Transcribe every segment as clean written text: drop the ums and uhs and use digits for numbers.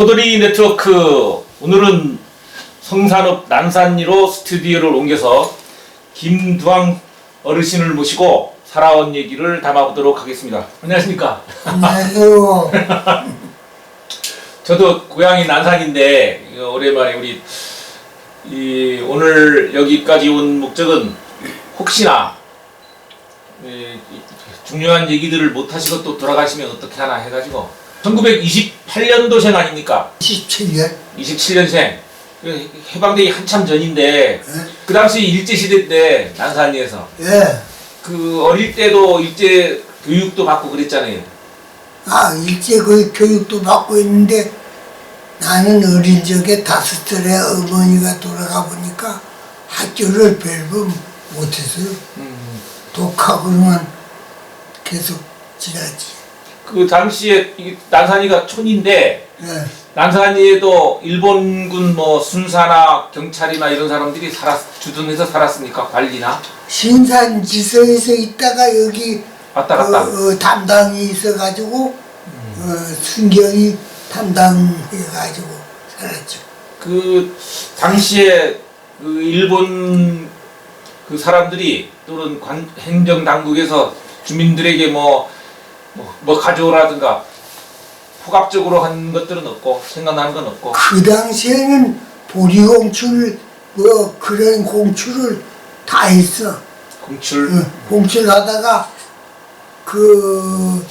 소돌이 네트워크, 오늘은 성산읍 난산리로 스튜디오를 옮겨서 김두왕 어르신을 모시고 살아온 얘기를 담아보도록 하겠습니다. 안녕하십니까? 안녕하세요. 저도 고향이 난산인데 오랜만에 오늘 여기까지 온 목적은 혹시나 중요한 얘기들을 못 하시고 또 돌아가시면 어떻게 하나 해가지고 1928년도생 아닙니까? 27년. 27년생. 해방되기 한참 전인데 그 당시 일제시대 때 난산리에서 예. 그 어릴 때도 일제 교육도 받고 그랬잖아요. 일제 그 교육도 받고 있는데 나는 어린 적에 5살에 어머니가 돌아가 보니까 학교를 별로 못했어요. 독학으로만 계속 지나지. 그 당시에 난산리가 촌인데 예. 난산리에도 일본군 뭐 순사나 경찰이나 이런 사람들이 주둔해서 살았으니까 관리나 신산지서에서 있다가 여기 왔다 갔다. 담당이 있어가지고 순경이 담당해가지고 살았죠. 그 당시에 그 일본 그 사람들이 또는 행정당국에서 주민들에게 뭐 가져오라든가 포갑적으로 한 것들은 없고 생각나는 건 없고. 그 당시에는 보리공출 그런 공출을 다 했어. 공출. 공출하다가 그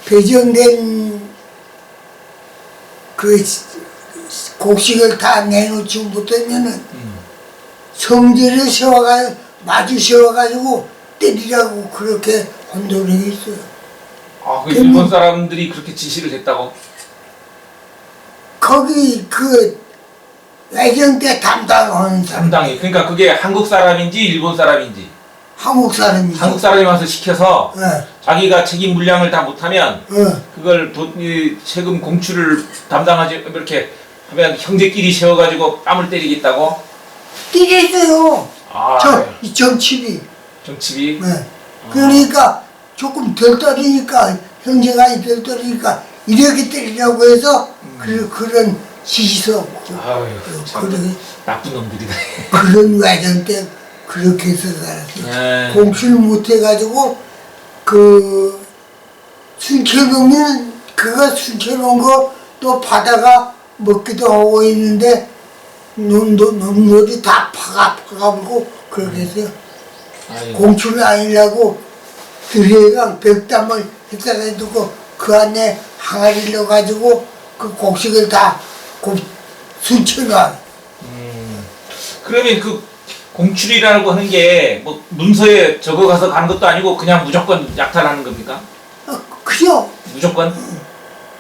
배정된 그 곡식을 다 내놓지 못하면은 성질을 세워가 마주 세워가지고 때리라고 그렇게 혼돈을 했어요. 그 일본 사람들이 그렇게 지시를 했다고? 거기 그 외정 때 담당하는 사람. 담당이. 그러니까 그게 한국 사람인지 일본 사람인지. 한국 사람이죠. 한국 사람이 와서 시켜서 예. 자기가 책임 물량을 다 못하면 그걸 세금 공출을 담당하지 이렇게 하면 형제끼리 세워가지고 뺨을 때리겠다고? 때렸어요. 이 정칩이. 정치비? 네. 그러니까 조금 덜 떨리니까 형제가 덜 떨리니까 이렇게 때리라고 해서 그런 지시서 아유, 참 그런 나쁜 놈들이다. 그런 외전 때 그렇게 해서 살았어요. 네. 공출 못 해가지고 그 숨겨놓으면 그거 숨겨놓은 거 또 바다가 먹기도 하고 있는데 놈들이 다 파가고 그렇게 해서 공출을 아니라고 드레강 벽담을 했다가 두고 그 안에 항아리를 넣어가지고 그 곡식을 다 숨겨놔. 그러면 그 공출이라고 하는 게 뭐 문서에 적어가서 가는 것도 아니고 그냥 무조건 약탈하는 겁니까? 그죠? 무조건?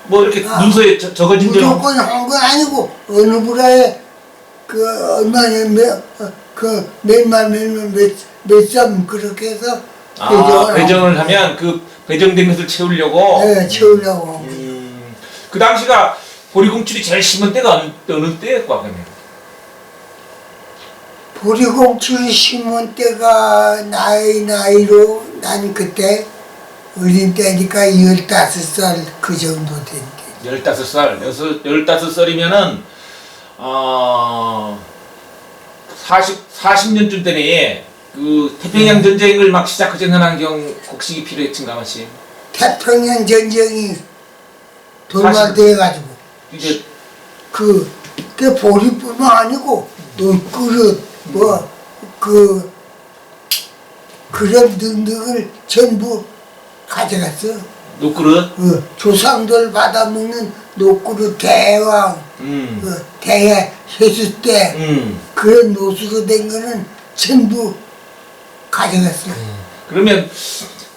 뭐 이렇게 문서에 적어진 적 무조건 한 건 아니고 어느 부라에 그 얼마냐 몇점 그렇게 해서 배정을 하면 그 배정된 것을 채우려고? 네, 채우려고. 그 당시가 보리공출이 제일 심한 때가 어느 때였고 그러면? 보리공출이 심은 때가 나이로 난 그때 어린 때니까 15살 그 정도 된 때. 15살, 15살이면은 40년쯤 되네. 그 태평양 전쟁을 막 시작하자는 환경 곡식이 필요했던가 마시. 태평양 전쟁이 돌발돼가지고 이제 그 보리뿐만 아니고 논그릇 그런 등등을 전부 가져갔어. 녹그릇? 조상들 받아먹는 녹그릇 대왕, 대해 해수대 그런 노수로 된 거는 전부 가져갔어. 그러면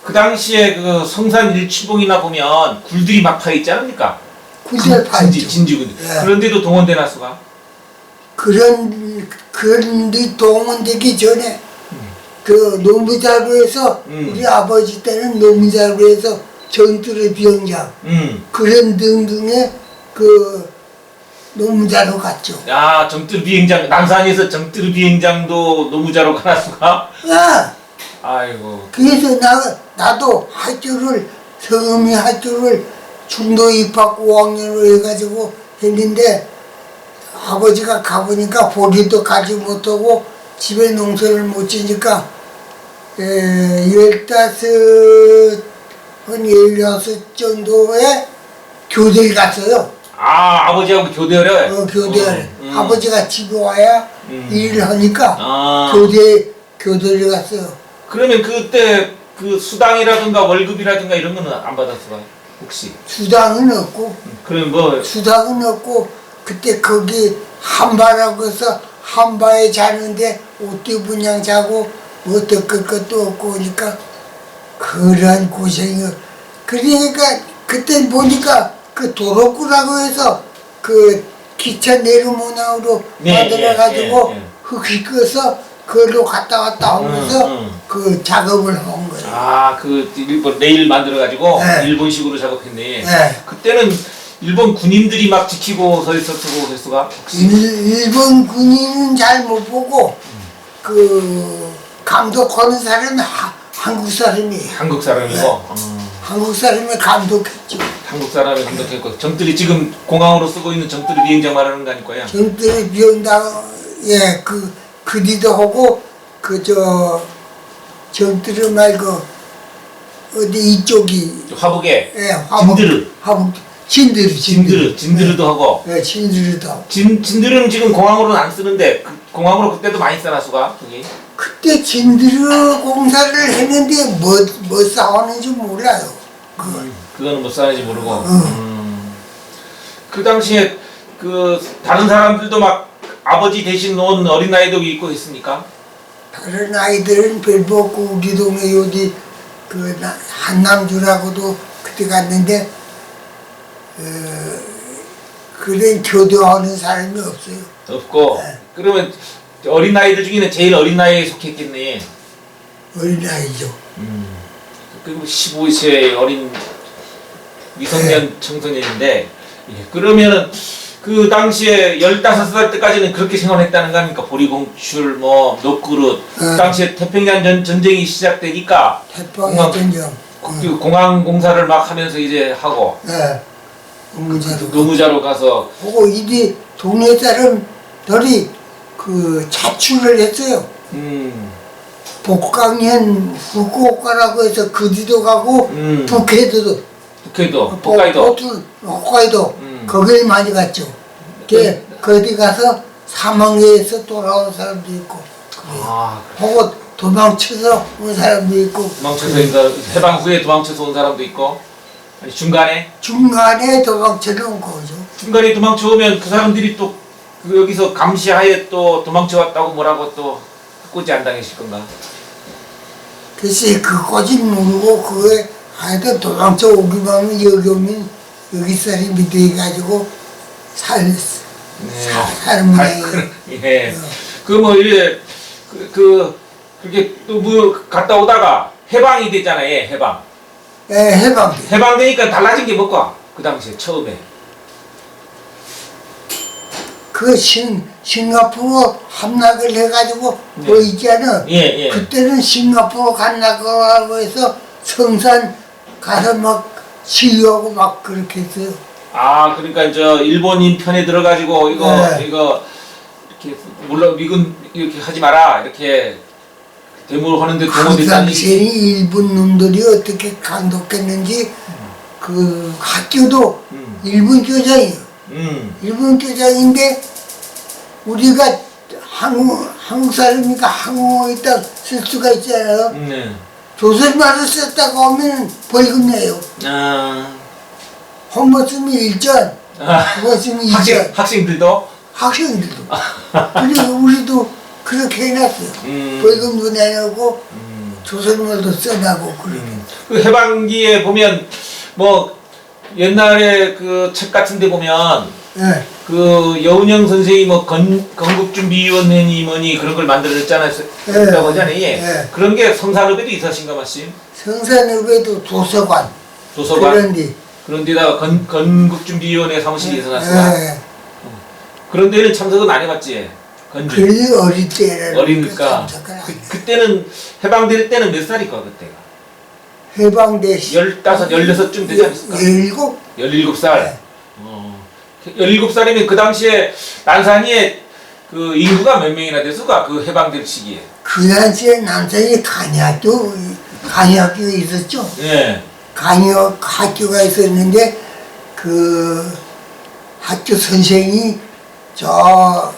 그 당시에 그 성산 일출봉이나 보면 굴들이 막 파 있지 않습니까? 굴들 파있죠. 진지군. 예. 그런데도 동원되나 수가? 그런데 동원되기 전에 그 노무자루에서 우리 아버지 때는 노무자루에서 전투의 비행장 그런 등등의 그 노무자로 갔죠. 야, 정뜰 비행장, 난산에서 정뜰 비행장도 노무자로 가나 수가? 야, 아이고. 그래서 나도 학교를 성음이 학교를 중도 입학 5학년으로 해가지고 했는데 아버지가 가보니까 보리도 가지 못하고 집에 농사를 못 지니까 15, 한 16 정도에 교대를 갔어요. 아, 아버지하고 교대를? 교대를. 아버지가 집에 와야 일을 하니까 아. 교대를 갔어요. 그러면 그때 그 수당이라든가 월급이라든가 이런 거는 안 받았어요? 혹시? 수당은 없고, 그러면 뭐, 수당은 없고, 그때 거기 한바라고 해서 한바에 자는데 옷도 분양 자고 뭐 덮을 것도 없고 그러니까 그런 고생이. 그러니까 그때 보니까 그 도로구라고 해서 그 기차 내루모나으로 만들어가지고 흙 씻어서 그걸로 갔다 왔다 하면서 그 작업을 한 거예요. 아, 그 일본 레일 만들어가지고 네. 일본식으로 작업했네. 네. 그때는 일본 군인들이 막 지키고 서 있었고 그랬어가 혹시? 일본 군인은 잘 못 보고 그 감독하는 사람은 한국 사람이에요. 한국 사람이고. 네. 한국 사람이 감독했죠. 한국 사람이 감독했고 정들이 지금 공항으로 쓰고 있는 정들이 비행장 말하는 거 아닐 거야? 정들이 비온다. 예, 그리도 하고 정들이 말고 어디 이쪽이 화북에. 예, 진드르도 하고. 예, 진드르도 하고. 진드르는 지금 공항으로는 안 쓰는데 공항으로 그때도 많이 써놨수가 거기. 그때 진드르 공사를 했는데 뭐 싸웠는지 몰라요. 그거는 못 사는지 모르고. 그 당시에 그 다른 사람들도 막 아버지 대신 놓은 어린아이도 있고 했습니까? 다른 아이들은 별거 없고 우리 동네 여기 한남주라고도 그때 갔는데 그런 교도하는 사람이 없어요. 없고. 네. 그러면 어린아이들 중에는 제일 어린 나이에 속했겠네. 어린아이죠. 그리고 15세 어린 미성년 청소년인데, 예, 그러면은 그 당시에 15살 때까지는 그렇게 생활했다는 거 아닙니까? 보리공출, 뭐, 녹그릇. 그 당시에 태평양 전쟁이 시작되니까 태평양 전쟁. 그 공항 공사를 막 하면서 이제 하고. 네. 노무자로 가서. 보고 이리 동네 사람들이 그 자출을 했어요. 복강현 후쿠오카라고 해서 그디도 가고 북해도 홋카이도 거길 많이 갔죠. 거기 가서 사망해서 돌아온 사람도 있고 하고 도망쳐서 온 사람도 있고 도망쳐서 해방 후에 도망쳐서 온 사람도 있고 아니 중간에 도망쳐 온 거죠. 중간에 도망쳐 오면 그 사람들이 또 그 여기서 감시하에 또 도망쳐 왔다고 뭐라고 또 꼬지 안 당하실 건가? 글쎄 그거지 모르고 그거에 하여튼 도망쳐 오기만 하면 여기 오면 여기 사람이 돼가지고 사는 모양이에요. 예. 그 뭐 이래 그렇게 또 뭐 갔다 오다가 해방이 됐잖아요. 해방. 예, 해방. 해방되니까 달라진 게 뭐가? 그 당시에 처음에. 그 싱가포르 함락을 해가지고 뭐 있잖아. 예. 그때는 싱가포르 함락하고 해서 성산 가서 막 시위하고 막 그렇게 했어요. 아, 그러니까 저 일본인 편에 들어가지고 이거 이렇게 물론 미군 이렇게 하지 마라 이렇게 데모하는데 그 동원됐다니. 당시에 일본 놈들이 어떻게 강독했는지 그 학교도 일본 교장이에요. 일본 교장인데 우리가 한국 사람이니까 한국어에다 쓸 수가 있잖아요. 조선말을 썼다고 하면 벌금 내요. 한번 쓰면 1전, 그거 쓰면 2전. 학생들도? 학생들도. 그리고 우리도 그렇게 해놨어요. 벌금도 내놓고 조선말도 써나고 그렇게. 그 해방기에 보면 뭐 옛날에 그 책 같은 데 보면 그 여운형 선생이 뭐 건국준비위원회니 뭐니 그런 걸 만들어냈잖아요. 하잖아요. 그런 게 성산읍에도 있으신가 마심? 성산읍에도 도서관. 그런 데다가 건국준비위원회 사무실이 있어놨어. 그런 데는 참석은 안 해봤지. 그래 어릴 때는 어리니까. 그때는 해방될 때는 몇 살일까 그때가? 해방돼 15, 16쯤 되지 않았을까? 17? 17살. 네. 17살이면 그 당시에 난산이의 그 인구가 몇 명이나 됐을까? 그 해방될 시기에. 그 당시에 남산이 간이학교 있었죠. 예. 간이학 학교가 있었는데 그 학교 선생이 저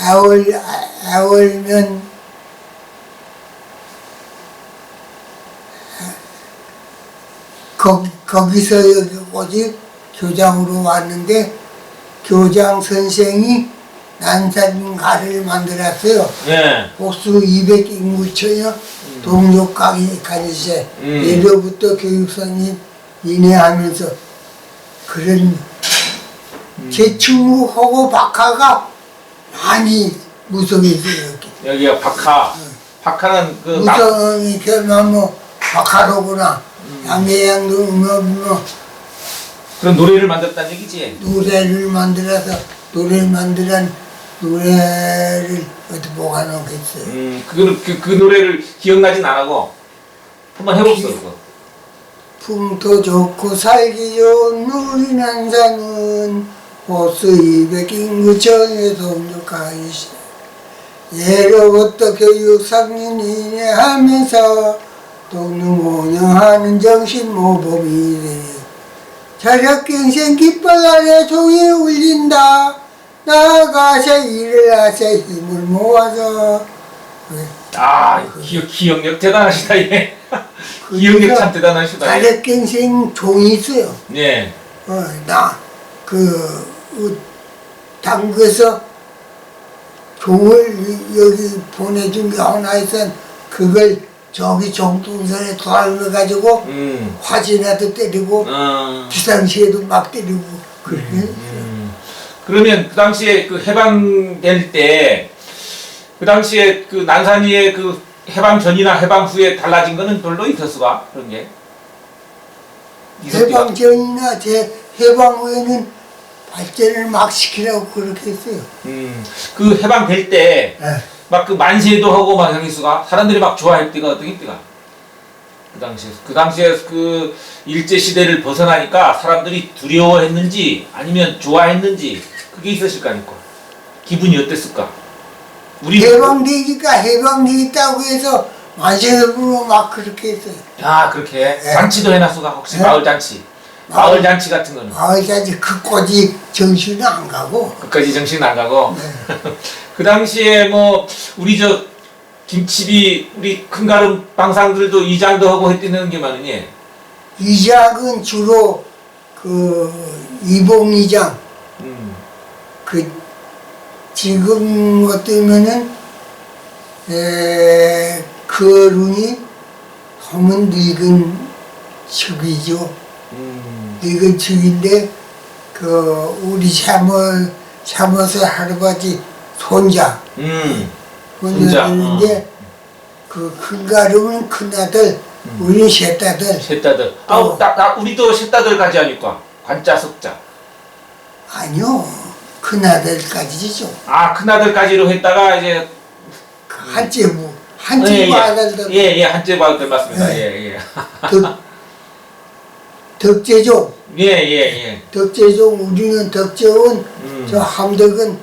애월면 거기서 여기 어디 교장으로 왔는데 교장 선생이 난산가를 만들었어요. 예. 복수 200인구처요. 동력 강의세 예로부터 교육선이 인해하면서 그런 제충하고 박하가 많이 무성했어요. 여기가 박하. 박하는 그 무성이 결나무 박하로구나. 양해양도 뭐 그런 노래를 만들었다는 얘기지. 노래를 만들어서 노래를 어디 보관하겠어요. 그 노래를 기억나진 안 하고 한번 해봅시다 그거. 풍토 좋고 살기 좋은 우리 난산은 호수 200인구청에 동력하이시 예로부터 교육상인이네 하면서 동능 운영하는 정신 모범이 돼 자력갱생 깃발 아래 종이 울린다 나아가서 일을 하세 힘을 모아서 아 기억력 대단하시다 얘. 기억력 참 대단하시다. 자력갱생 종이 있어요. 예. 당구에서 종을 여기 보내준 게 하나 있어 그걸 저기 정동선에 도와가지고 화진에도 때리고 비상시에도 막 때리고 그렇게 그러면 그 당시에 그 해방될 때 그 당시에 그 난산이의 그 해방 전이나 해방 후에 달라진 거는 별로 있었을까 그런 게? 해방 전이나 해방 후에는 발전을 막 시키라고 그렇게 했어요. 그 해방될 때 막 그 만세도 하고 막 형이수가 사람들이 막 좋아할 때가 어떻게 때가? 그 당시에 그 일제 시대를 벗어나니까 사람들이 두려워했는지 아니면 좋아했는지 그게 있었을 거 아닙니까? 기분이 어땠을까? 우리 해방되니까 해방되겠다고 해서 만세를 부르고 막 그렇게 했어요. 아 그렇게 잔치도 해놨수가 혹시 마을 잔치? 마을 잔치 같은 거는? 마을잔치 그까지 정신은 안 가고 끝까지 정신 안 가고 그 당시에 뭐 우리 저 김치비 우리 큰가름 방상들도 이장도 하고 했다는 게 많으니 이장은 주로 그 이봉이장 그 지금 같으면은 그룬이 하면 늙은 축이죠. 늙은 축인데 그 우리 샤머스 할아버지 손자 손자인데 그 큰가름은 큰아들 우리는 셋아들 셋다들 우리도 셋다들 가지 않을까 관자 석자 아니요 큰아들까지죠. 아 큰아들까지로 했다가 이제 한째부 아들들 예 한째부 아들 맞습니다. 예. 덕제종 예. 덕제종 우리는 덕제원 저 함덕은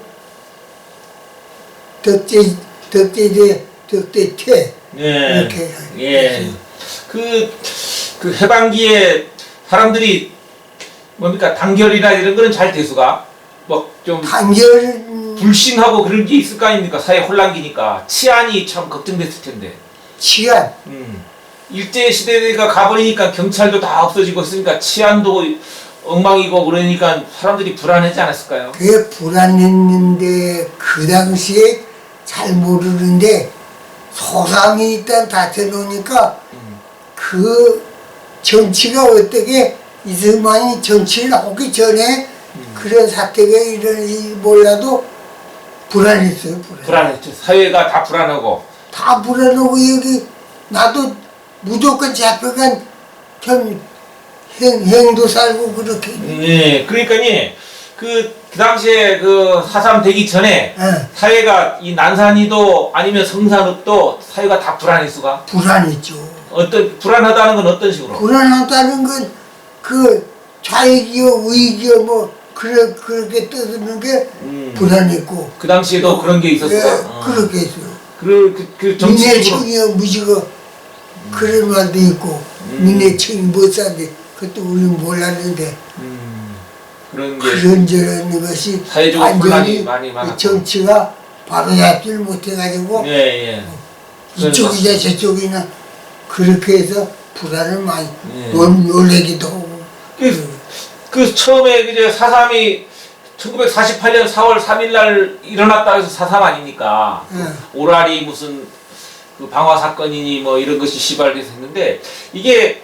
덕제대 덕대퇴 이렇게 예. 그 해방기에 사람들이 뭡니까 단결이나 이런 거는 잘 대수가 뭐 좀 단결 불신하고 그런 게 있을 거 아닙니까? 사회 혼란기니까 치안이 참 걱정됐을 텐데. 치안 일제 시대가 가버리니까 경찰도 다 없어지고 있으니까 치안도 엉망이고 그러니까 사람들이 불안하지 않았을까요? 그게 불안했는데 그 당시에 잘 모르는데 소상이 일단 다쳐놓으니까 그 정치가 어떻게 이승만이 정치를 하기 전에 그런 사태가 일어날지 몰라도 불안했어요. 불안했죠. 사회가 다 불안하고. 다 불안하고 여기 나도 무조건 잡혀간 좀 행도 살고 그렇게. 네, 그러니까니 그 당시에 그 4.3 되기 전에 사회가 이 난산이도 아니면 성산읍도 사회가 다 불안했수가. 불안했죠. 어떤 불안하다는 건 어떤 식으로? 불안하다는 건 그 좌익이요 우익이요 뭐 그렇게 떠드는 게 불안했고 그 당시에도 그런 게 있었어. 예, 그렇게 했어요. 그 정치적으로 민해청이요 무지가 그런 말도 있고 민해청이 못 산대 그것도 우리는 몰랐는데 그런 게 그런저런 것이 사회적으로 혼란이 완전히 많이 그 많았고. 정치가 바로잡지를 못해가지고 예, 예. 이쪽이나 저쪽이나 그렇게 해서 불안을 많이 예. 놀래기도 하고 그 처음에 이제 4.3이 1948년 4월 3일 날 일어났다 해서 4.3 아닙니까? 예. 오라리 무슨 그 방화 사건이니 뭐 이런 것이 시발돼서 했는데 이게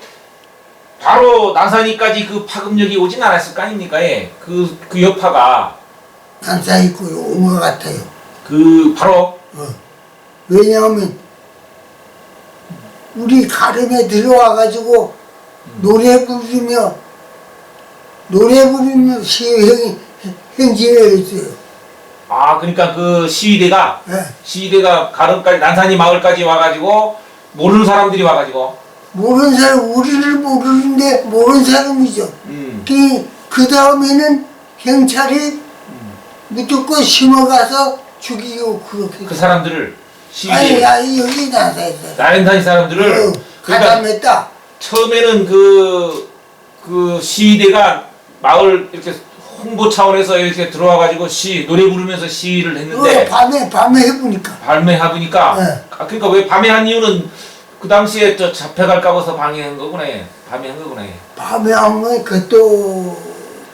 바로 난산이까지 그 파급력이 오진 않았을 거 아닙니까? 예. 그 여파가 난사 있고 온 것 같아요. 그 바로 왜냐하면 우리 가름에 들어와가지고 노래 부르며 시위 행진을 했어요. 그러니까 그 시위대가 예. 가름까지 난산이 마을까지 와가지고 모르는 사람들이 와가지고 모르는 사람 우리를 모르는데 모르는 사람이죠. 그 다음에는 경찰이 무조건 심어가서 죽이고 그렇게. 그 사람들을 시위대 아니 여기 나서있어. 난산 사람들을 그러니까 가담했다. 처음에는 그 시위대가 마을 이렇게 홍보 차원에서 이렇게 들어와가지고 노래 부르면서 시위를 했는데 밤에 해보니까. 밤에 하보니까 네. 그러니까 왜 밤에 한 이유는 그 당시에 저 잡혀갈까 봐서 방해한 거구나. 밤에 한 거구나. 밤에 하면 그것도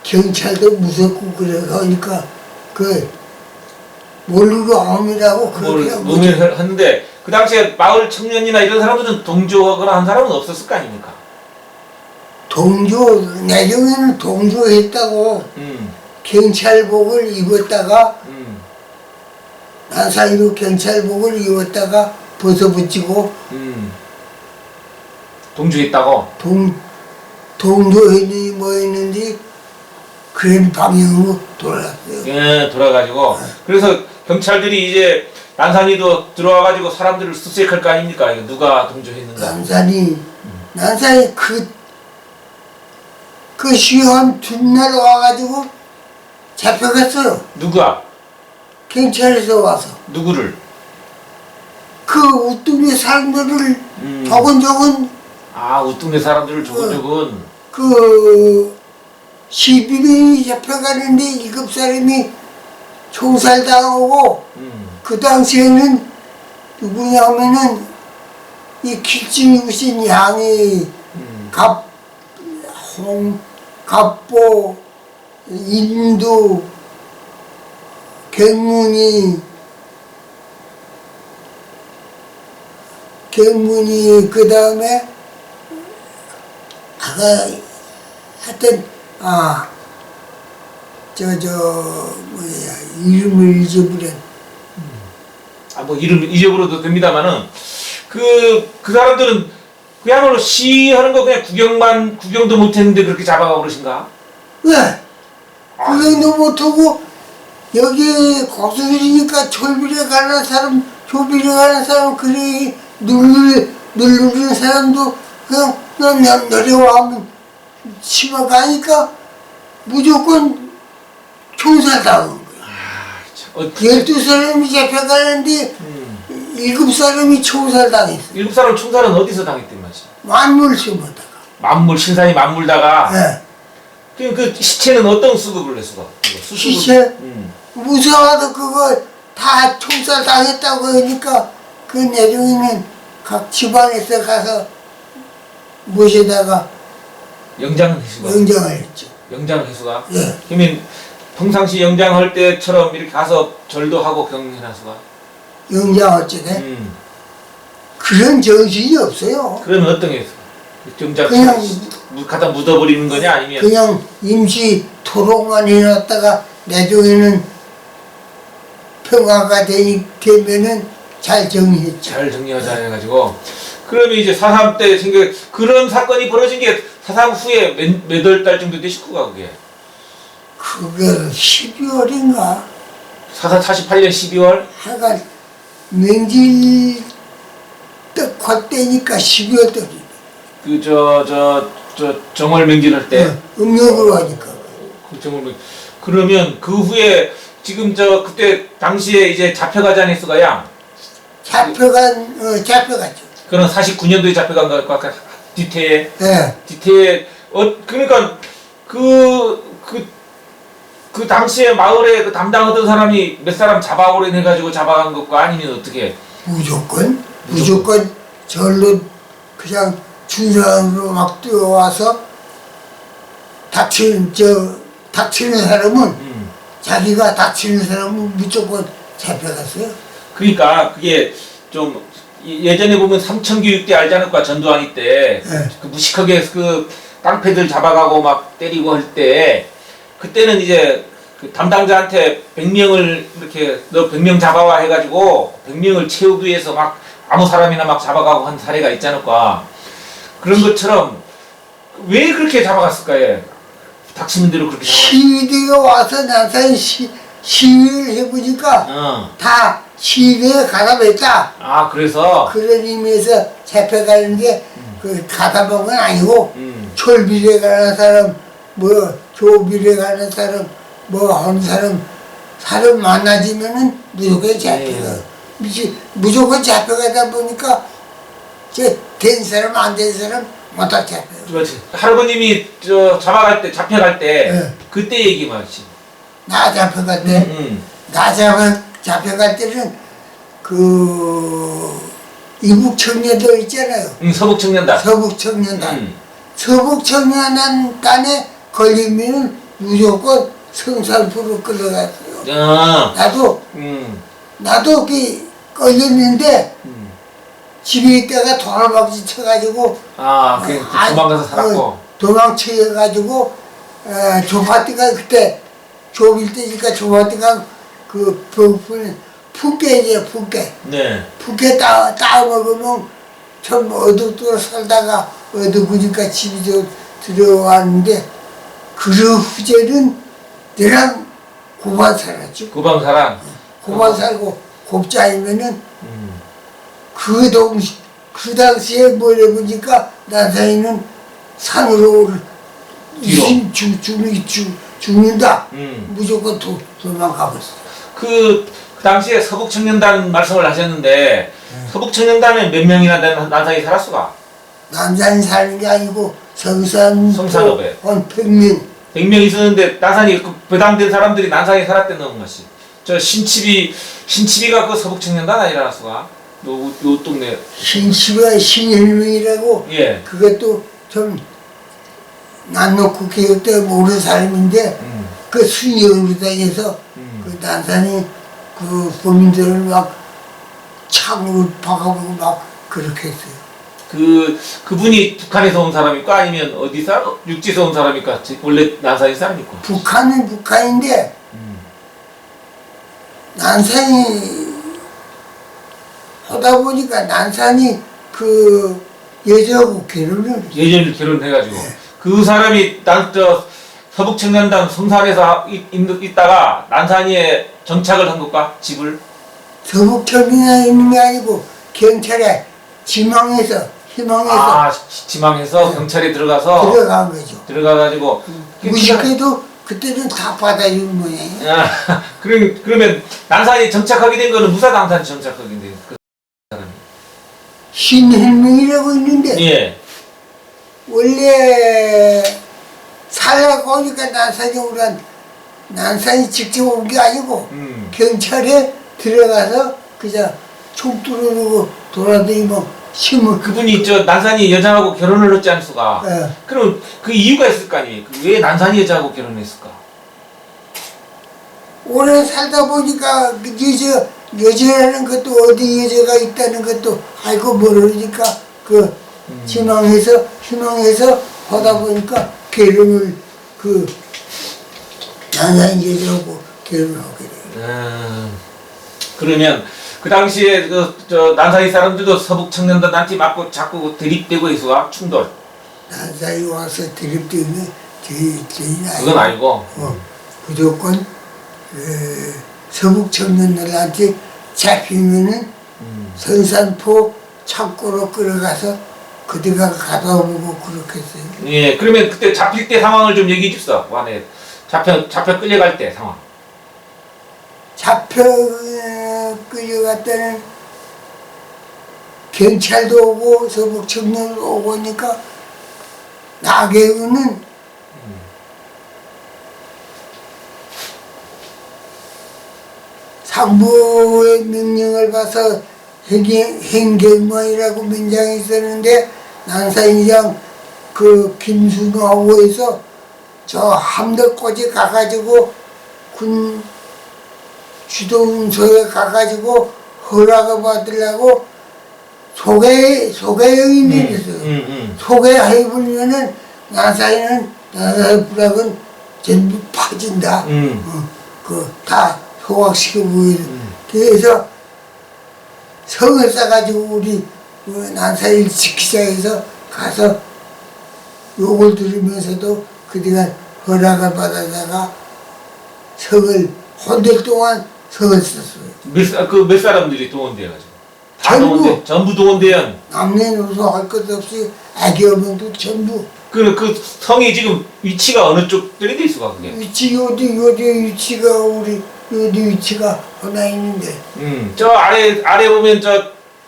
경찰도 무섭고 그러니까 그 몰루로 암이라고 그렇게 한 거죠. 했는데 그 당시에 마을 청년이나 이런 사람들은 동조하거나 한 사람은 없었을 거 아닙니까? 내정에는 동조했다고 경찰복을 입었다가 난사이로 경찰복을 입었다가 벗어붙이고 동조했다고? 동조했는지 뭐 했는지 그런 방향으로 돌아갔어요. 예, 돌아가지고 그래서 경찰들이 이제 난산이도 들어와가지고 사람들을 수색할 거 아닙니까? 이거 누가 동조했는가? 난산이 그 시험 뒷날 와가지고 잡혀갔어요. 누가? 경찰에서 와서 누구를? 그 우뚱이 사람들을 조근조근 우뚱네 사람들을 조근조근 그 12명이 잡혀가는데 7사람이 총살당하고 그 당시에는 누구냐면은 이 길증이 오신 양이 갑보, 인두, 경문이 그 다음에 하여튼 이름을 잊어버렸. 뭐 이름 잊어버려도 됩니다만은 그 사람들은 그야말로 시하는 거 그냥 구경도 못했는데 그렇게 잡아가 그러신가? 왜? 구경도 못하고 여기 고수들이니까 조비를 가는 사람 그래 누르는 사람도 그냥 내려와면 심어가니까 무조건 총살당한 거야. 12사람이 잡혀가는데 7사람이 총살당했어. 7사람 총살은 어디서 당했단 말이지? 만물 심었다가. 신산이 만물다가. 네. 그럼 그 시체는 어떤 수급을 했어? 시체? 무서워도 그거 다 총살 당했다고 하니까 그 내중에는 각 지방에서 가서 모셔다가 영장은 해수가? 영장을 했죠. 영장을 해수가? 예. 그러면 평상시 영장할 때처럼 이렇게 가서 절도 하고 경연하수가? 영장할 적에 그런 정신이 없어요. 그러면 어떤 게 있어? 영장 그냥 갖다 묻어버리는 거냐 아니면? 그냥 임시 토론만 해놨다가 나중에는 평화가 되면은 잘 정리했죠. 잘 정리하자 해가지고 그러면 이제 4.3 때 그런 사건이 벌어진 게 4.3 후에 몇 월 달 정도 되시구가 그게? 그게 12월인가? 48년 12월? 하여간 명절 헐떡 때니까 12월 달이. 그 정월 명진할 때. 음력으로 하니까. 그 정월 그러면 그 후에 지금 그때 당시에 이제 잡혀가지 않았어가 양. 잡혀갔죠. 그런 49년도에 잡혀간 거 아까 뒤태에. 예. 뒤태에 그러니까 그 당시에 마을에 그 담당하던 사람이 몇 사람 잡아오려 해가지고 잡아간 것과 아니면 어떻게? 무조건 절로 그냥 준사람으로 막 뛰어와서 다치는 사람은 자기가 다치는 사람은 무조건 잡혀갔어요. 그러니까 그게 좀 예전에 보면 삼천교육 때 알지 않을까 전두환이 때 네. 그 무식하게 그 깡패들 잡아가고 막 때리고 할 때 그때는 이제 그 담당자한테 100명을 이렇게 너 100명 잡아와 해가지고 100명을 채우기 위해서 막 아무 사람이나 막 잡아가고 한 사례가 있지 않을까. 그런 것처럼 왜 그렇게 잡아갔을까요? 닥치는 대로 그렇게 잡아갔을까? 시위대가 와서 난산 시위를 해보니까 다 시위대에 가담했다. 아 그래서 그런 의미에서 잡혀가는데 그 가담한 건 아니고 철비례 가는 사람 뭐 조비례 가는 사람 뭐 하는 사람 만나지면은 무조건 잡혀가. 무조건 잡혀가다 보니까 된 사람 안 된 사람 못 다 잡혀요. 그렇지. 할아버님이 잡혀갈 때 네. 그때 얘기 말이지. 나 잡혀갈 때 나 잡혀갈 때는 그 이북 청년들 있잖아요. 서북 청년단. 서북 청년단. 서북 청년단에 걸리면 무조건 성산포로 끌려갔어요. 나도 그 걸렸는데 집에 있다가 도망치 쳐가지고 도망가서 살았고 도망쳐가지고 조파티가 그때 조빌 때니까 조파티가 그 푸깨이에요. 푸깨. 네. 푸깨 따 먹으면 좀 어둡게 살다가 어두우니까 집에 들어왔는데 그 후제는 내랑 고만 살았죠. 고방 살아. 고만 살고 곱자이면은 그 당시에 뭘 해보니까 나사이는 산으로 죽는다. 무조건 도망가버렸어. 그 당시에 서북 청년단 말씀을 하셨는데 서북 청년단에 몇 명이나 되는 난상이 살았수가? 남산이 사는 게 아니고 성산읍에 한 100명. 100명 있었는데 난산이 그 배당된 사람들이 난상에 살았다는 것이. 저 신치비가 그 서북 청년단 아니라 수가? 요 동네. 신치비가 신일명이라고. 예. 그것도 좀 난놓고 개혁 때 모르는 사람인데 그 순이으로 다녀서 그 난산이 그 범인들을 막 창으로 박아보고 막 그렇게 했어요. 그분이 북한에서 온 사람입니까? 아니면 어디서? 육지에서 온 사람입니까? 원래 난산이 사람입니까? 북한은 북한인데 난산이 하다 보니까 난산이 그 여자하고 예전에 결혼해가지고 그 사람이 서북 청년단 성산에서 있다가 난산이에 정착을 한 것과 집을 서북 청년단에 있는 게 아니고 경찰에 지망해서 지망해서 경찰에 들어가서 들어간 거죠. 들어가가지고 무식해도 그때는 다 받아주는 모양이에요. 그러면 난산이 정착하게 된 거는 무사 난산이 정착하게 된 그 사람이 신hel명이라고 있는데 예. 원래 살라고 오니까 난산이 직접 온 게 아니고 경찰에 들어가서 그냥 총 뚫어놓고 돌아다니면 심을 그분이 난산이 여자하고 결혼을 했지 않수가? 예. 그럼 그 이유가 있을 거 아니에요? 왜 난산이 여자하고 결혼했을까? 오래 살다 보니까 여자라는 것도 어디 여자가 있다는 것도 알고 모르니까 그 희망해서 하다 보니까 결혼을 난산이 여자하고 결혼하게 돼요. 그러면 그 당시에 난사이 사람들도 서북 청년단한테 맞고 자꾸 대립되고 있어와 충돌. 난사이 와서 대립되는 그건 아니고. 무조건 서북 청년들한테 잡히면은 선산포 창고로 끌어가서 그대가 가다 오고 그렇게 했어요. 예, 그러면 그때 잡힐 때 상황을 좀 얘기해 줍시다. 안에 잡혀 끌려갈 때 상황. 잡혀 끌려갈 때는 경찰도 오고 서북 청년도 오고 하니까 나계은은 상부의 명령을 봐서 행경만이라고 민장이 있었는데 난산이장 그 김순호하고 해서 저 함덕까지 가가지고 군 주동소에 가가지고 허락을 받으려고 소개영인이 있어요. 소개해보면은 난산이는 불락은 전부 파진다. 다 소각시켜보이고 그래서 성을 싸가지고 우리 난사일 지키자 해서 가서 욕을 들으면서도 그들가 허락을 받아다가 성을 혼들 동안 성을 썼어요. 몇 사람들이 동원돼가지고? 다 전부. 동원돼? 전부 동원돼요? 남녀노소 할 것 없이 아기 어른도 전부. 그 성이 지금 위치가 어느 쪽들이 돼 있어가 그게? 위치 어디 위치가 우리 어디 위치가 하나 있는데. 저 아래 보면 저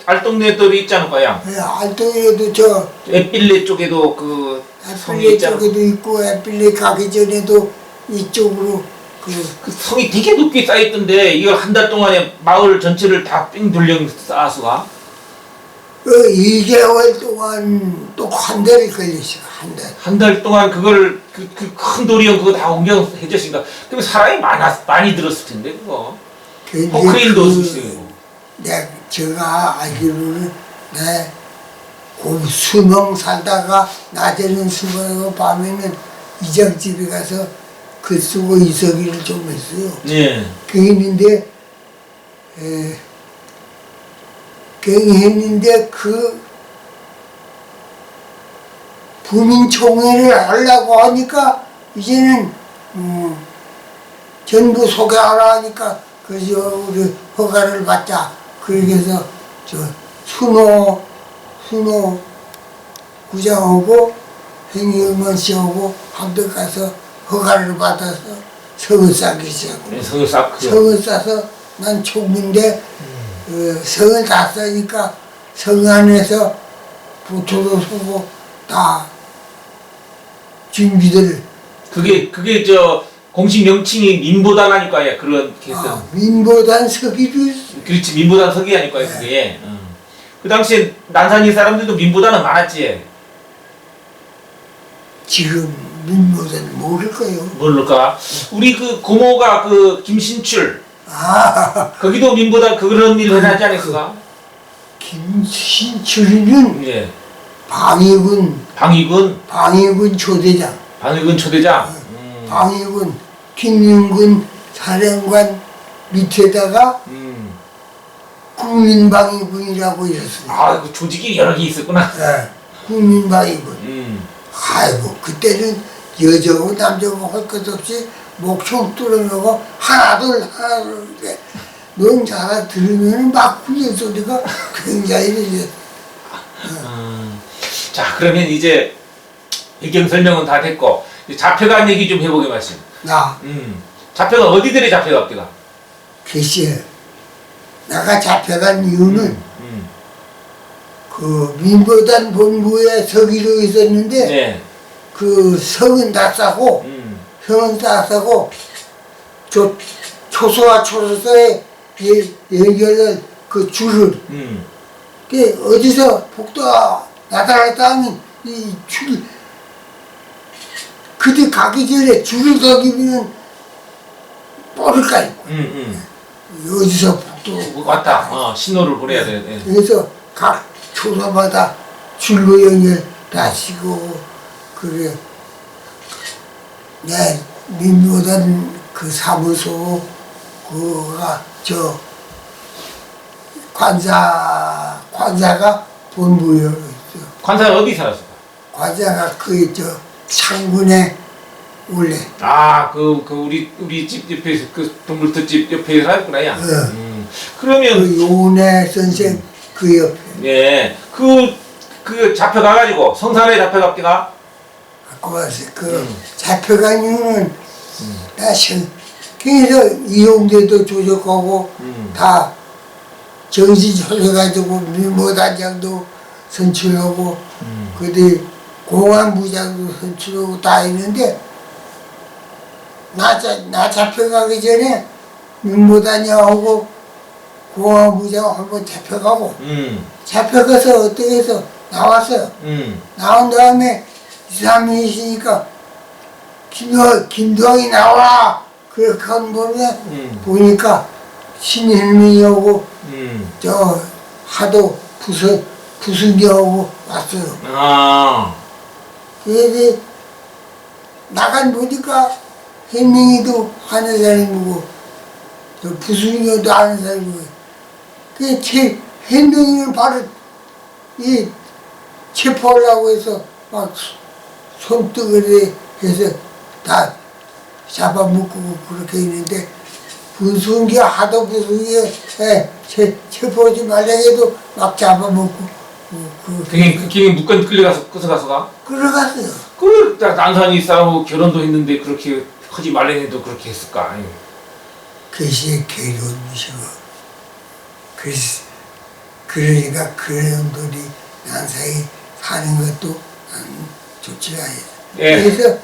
알동네들이 있지 않을까요? 알동에도 저 에필레 쪽에도 그 성이 에필레 있잖아. 쪽에도 있고 에필레 가기 전에도 이쪽으로 그 성이 되게 높게 쌓였던데 이거 한 달 동안에 마을 전체를 다 삥 둘러 쌓아서가 2개월 동안 또 한 달이 걸렸어. 한 달. 한 달 동안 그걸 그 큰 도리형 그거 다 옮겨 해줬으니까 그럼 사람이 많이 들었을 텐데 그거 포크레인도 없으시고 제가 알기로는 수명 살다가 낮에는 수명하고 밤에는 이장집에 가서 글 쓰고 이서기를 좀 했어요. 예. 경했는데 그 부민총회를 하려고 하니까 이제는 전부 소개하라 하니까 그래서 우리 허가를 받자. 그래서 저 순호 구장하고 행위의원 씨하고 함께 가서 허가를 받아서 성을 쌓기 시작하고 네, 성을 쌓고 성을 싸서 난 총무인데 성을 다 싸니까 성 안에서 보초도 서고 다 준비들 그게 저 공식 명칭이 민보단 아닐까요? 그런 개선. 민보단 서기도 그렇지 민보단 서기 아닐까요? 그게. 그 당시에 난산이 사람들도 민보단은 많았지. 지금 민보단 모를 거요. 모를까? 우리 그 고모가 그 김신출 거기도 민보단 그런 일을 하지 않았을까? 김신출이는 예. 방위군 초대장. 방위군 초대장. 방위군 김윤군 사령관 밑에다가 국민방위군이라고 있었어요. 그 조직이 여러 개 있었구나. 네, 국민방위군. 아이고 그때는 여자고 남자고 할 것 없이 목총 뚫어놓고 하나둘 넌 자라 들으면 막 훈련 소리가 굉장히 들려. 자 그러면 이제 배경 설명은 다 됐고 잡혀간 얘기 좀 해보게 말씀. 잡혀간 어디들이 잡혀갑니까? 글쎄 내가 잡혀간 이유는 그 민보단 본부에 서기로 있었는데 네. 그 성은 다 싸고 성은 다 싸고 초소와 초소에 연결된 그 줄을 그 어디서 복도가 나타났다 하면 이 줄 그들 가기 전에 줄을 서기면 뽀를까 있고 어디서 복도 왔다. 신호를 보내야 돼. 네. 그래서 각 초소마다 줄로 연결 다시고 그래 민보단 그 사무소 그가 저 관사가 본부에 있어. 관사는 어디 살았을까? 관사가 그 저 창군에 원래. 우리 집 옆에 그 동물특집 옆에 살았구나 야. 그 그러면 요은혜 선생 그 옆에. 예. 그 잡혀가가지고 성산에 잡혀갑디가. 갖고 와서 그 잡혀간 이유는 다 그래서 이용대도 조작하고 다 정신 차려가지고 밀모단장도 선출하고 그뒤 공안부장도 선출하고 다 했는데 나 잡혀가기 전에 밀모단장하고 공안부장 한번 잡혀가고 잡혀가서 어떻게 해서 나왔어요. 나온 다음에 2, 3일 있으니까 김도환이 나와라! 그렇게 한 번에 보니까 신현민이하고 저 하도 부승기하고 왔어요. 아. 그래서 나간 보니까 현민이도 아는 사람이고 저 부승기도 아는 사람이고 그 현민이는 바로 이 체포하려고 해서 막 손뜨거리 해서 다 잡아먹고 그렇게 있는데 부승기가 하도 부승기에 체포하지 말라 해도 막 잡아먹고 그 김에 묶건 끌려가서 끄서가서가. 끌어갔어요. 그 난산이 싸우고 결혼도 했는데 그렇게 하지 말래니도 그렇게 했을까. 아니. 그것이 괴로움이시고 그러니까 그런 분이 난사히 사는 것도 좋지가 않아요. 예. 그래서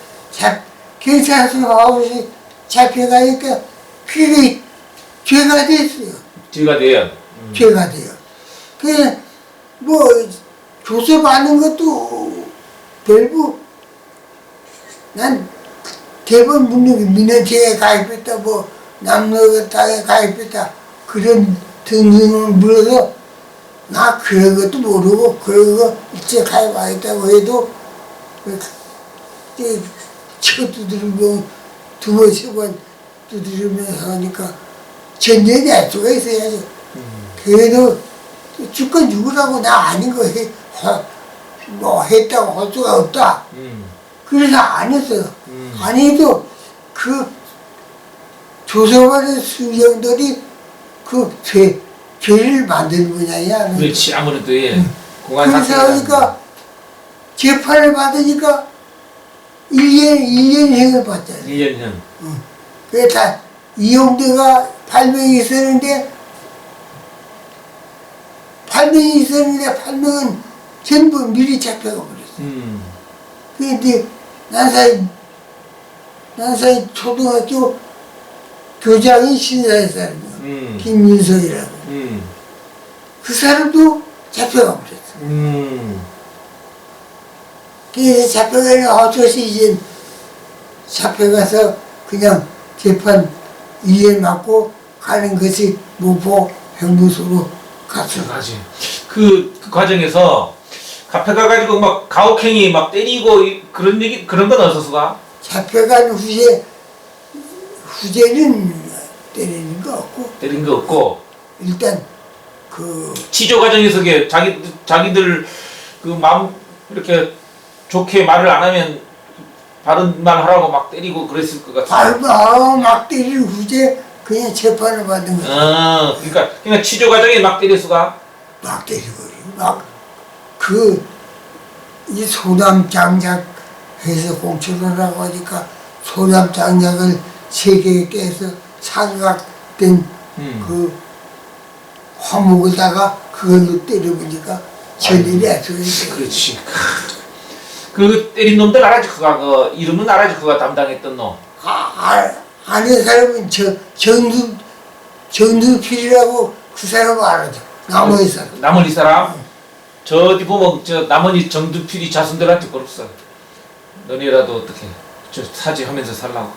경찰서 아버지 잡혀가니까 그게 죄가 됐어요. 죄가 돼요. 죄가 돼요. 그 뭐 조사받는 것도 별부 난 대법원 묻는 민원죄에 가입했다 뭐 남녀가당에 가입했다 그런 등등을 물어서 나 그런 것도 모르고 그런 거 일제 가입 안 했다고 해도 쳐 두드리면 두 번, 세 번 두드리면서 하니까 전쟁이 알 수가 있어야죠. 그래도 죽건 죽으라고 나 아닌 거 뭐 했다고 할 수가 없다. 그래서 안 했어요. 안 해도 그 조사받은 수령들이 그 죄를 만드는 모양이야. 그렇지 아무래도 예. 공안 그래서 하니까 재판을 받으니까 1년형을 받잖아요. 1년형. 그게 다 이용대가 8명이 있었는데 8명은 전부 미리 잡혀가 버렸어요. 그런데 난사이 초등학교 교장이 신사의 사람이에요. 김윤석이라고. 그 사람도 잡혀가 버렸어요. 그래서 잡혀가는 어쩌시 이제 잡혀가서 그냥 재판 2년 맞고 가는 것이 무포 형무소로 갔어요. 가지. 그 과정에서 잡혀가가지고 막 가혹행위 막 때리고 그런 얘기 그런 건 없었어가? 잡혀간 후제는 때리는 거 없고 때린 거 없고 일단 그 치조 과정에서 게 자기들 그 마음 이렇게 좋게 말을 안 하면 바른 말 하라고 막 때리고 그랬을 것 같아. 막 때리는 후제 그냥 재판을 받은 거야. 아, 그러니까 치조 과정에 막 때렸어가? 막 때리고 이 소담 장작해서 공천하라고 하니까 소담 장작을 3개 깨서 삼각된 그 화목에다가 그걸로 때려보니까 전일이 안 쏘였어요. 그렇지. 그 때린 놈들 알아지 그가 그 이름은 알아지 그가 담당했던 놈. 아는 사람은 정두필이라고 그 사람 알아죠. 나머지 사람. 나머지 사람? 저 어디 보면 저 나머지 정두필이 자손들한테 걸었어. 너네라도 어떻게 저 사죄하면서 살라고.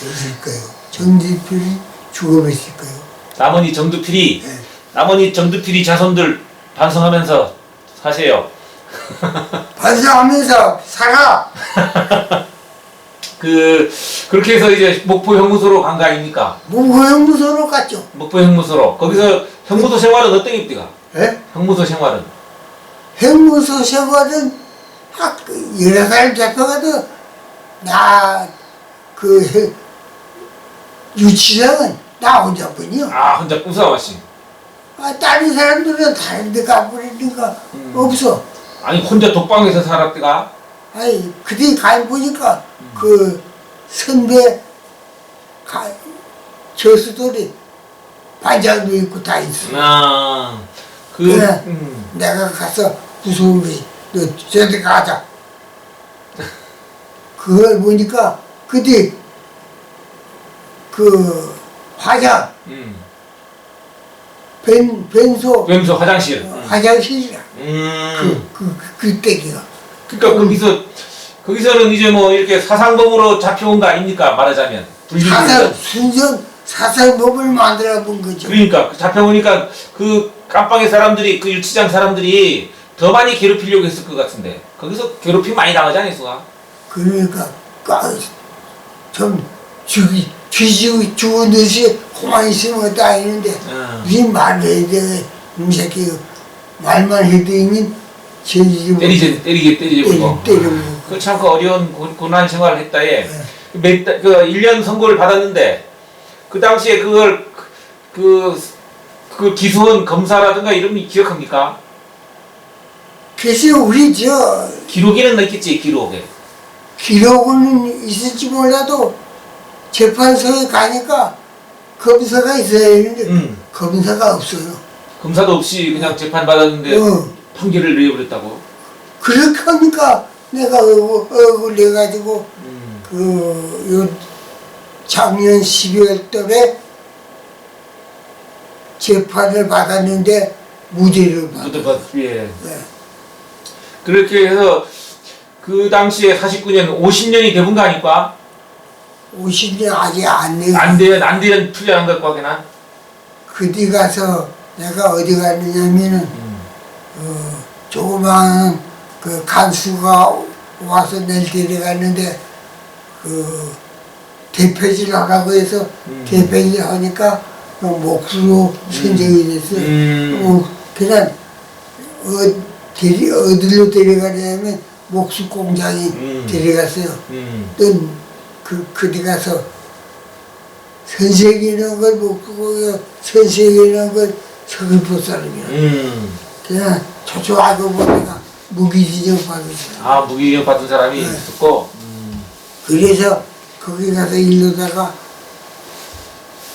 있을 거예요. 정두필이 죽어버렸을 거예요. 나머지 정두필이 네. 나머지 정두필이 자손들 반성하면서 사세요. 반성하면서 살아. 그렇게 해서 이제 목포 형무소로 간 거 아닙니까? 목포형무소로 갔죠. 목포 형무소로. 거기서 형무소 생활은 어떤 입디가? 예? 형무소 생활은? 형무소 생활은 여러 사람 잡혀가도 유치장은 나 혼자뿐이요. 아 혼자 꾸사와씨. 다른 사람들은 다른 데 가버리니까 없어. 아니 혼자 독방에서 살았대가? 아니 그때 가보니까 그 선배 저수들이 반장도 있고 다 있어. 그 내가 가서 무서운 거지. 너 저기 가자. 그걸 보니까 그때 그 화장 변소 변소 화장실. 화장실이야. 그때기가. 그러니까 거기서는 이제 뭐 이렇게 사상범으로 잡혀온 거 아닙니까? 말하자면 순전 사살법을 만들어 본 거죠. 그러니까 잡혀오니까 그 깜빵의 사람들이 그 일치장 사람들이 더 많이 괴롭히려고 했을 것 같은데 거기서 괴롭힘 많이 당하지 않았어? 그러니까 좀 죽은 듯이 가만 있으면 다니는데 무슨 말을 해야 돼. 이 새끼 말만 해도 있는 때리지 불고. 그참 그 어려운 고난 생활을 했다 예. 그 1년 선고를 받았는데 그 당시에 그걸 그 기소한 검사라든가 이런 거 기억합니까? 글쎄 우리 기록에는 있겠지 기록에. 기록은 있을지 몰라도 재판소에 가니까 검사가 있어야 되는데 검사가 없어요. 검사도 없이 그냥 재판 받았는데 판결을 내려버렸다고. 그렇게 하니까 내가 억울해가지고 작년 12월 달에 재판을 받았는데 무죄를 받았어요. 예. 네. 그렇게 해서 그 당시에 49년 50년이 돼본 거 아닙니까? 50년 아직 안 돼. 안 되는 풀려난 것 같구나. 그뒤 가서 내가 어디 갔느냐면은 조그마한 그 간수가 와서 날 데려갔는데 그 대표질 하라고 해서 대표질 하니까 목수로 선정이 됐어요. 그냥 어디로 데려가냐면 목수 공장에 데려갔어요. 또 그디 가서 선생이라는 걸 목수 선생이라는 걸 서글포 사람이야. 그냥 초초하고 보니까 무기징역 받은 사람. 무기징역 받은 사람이 있었고. 그래서 거기 가서 일러다가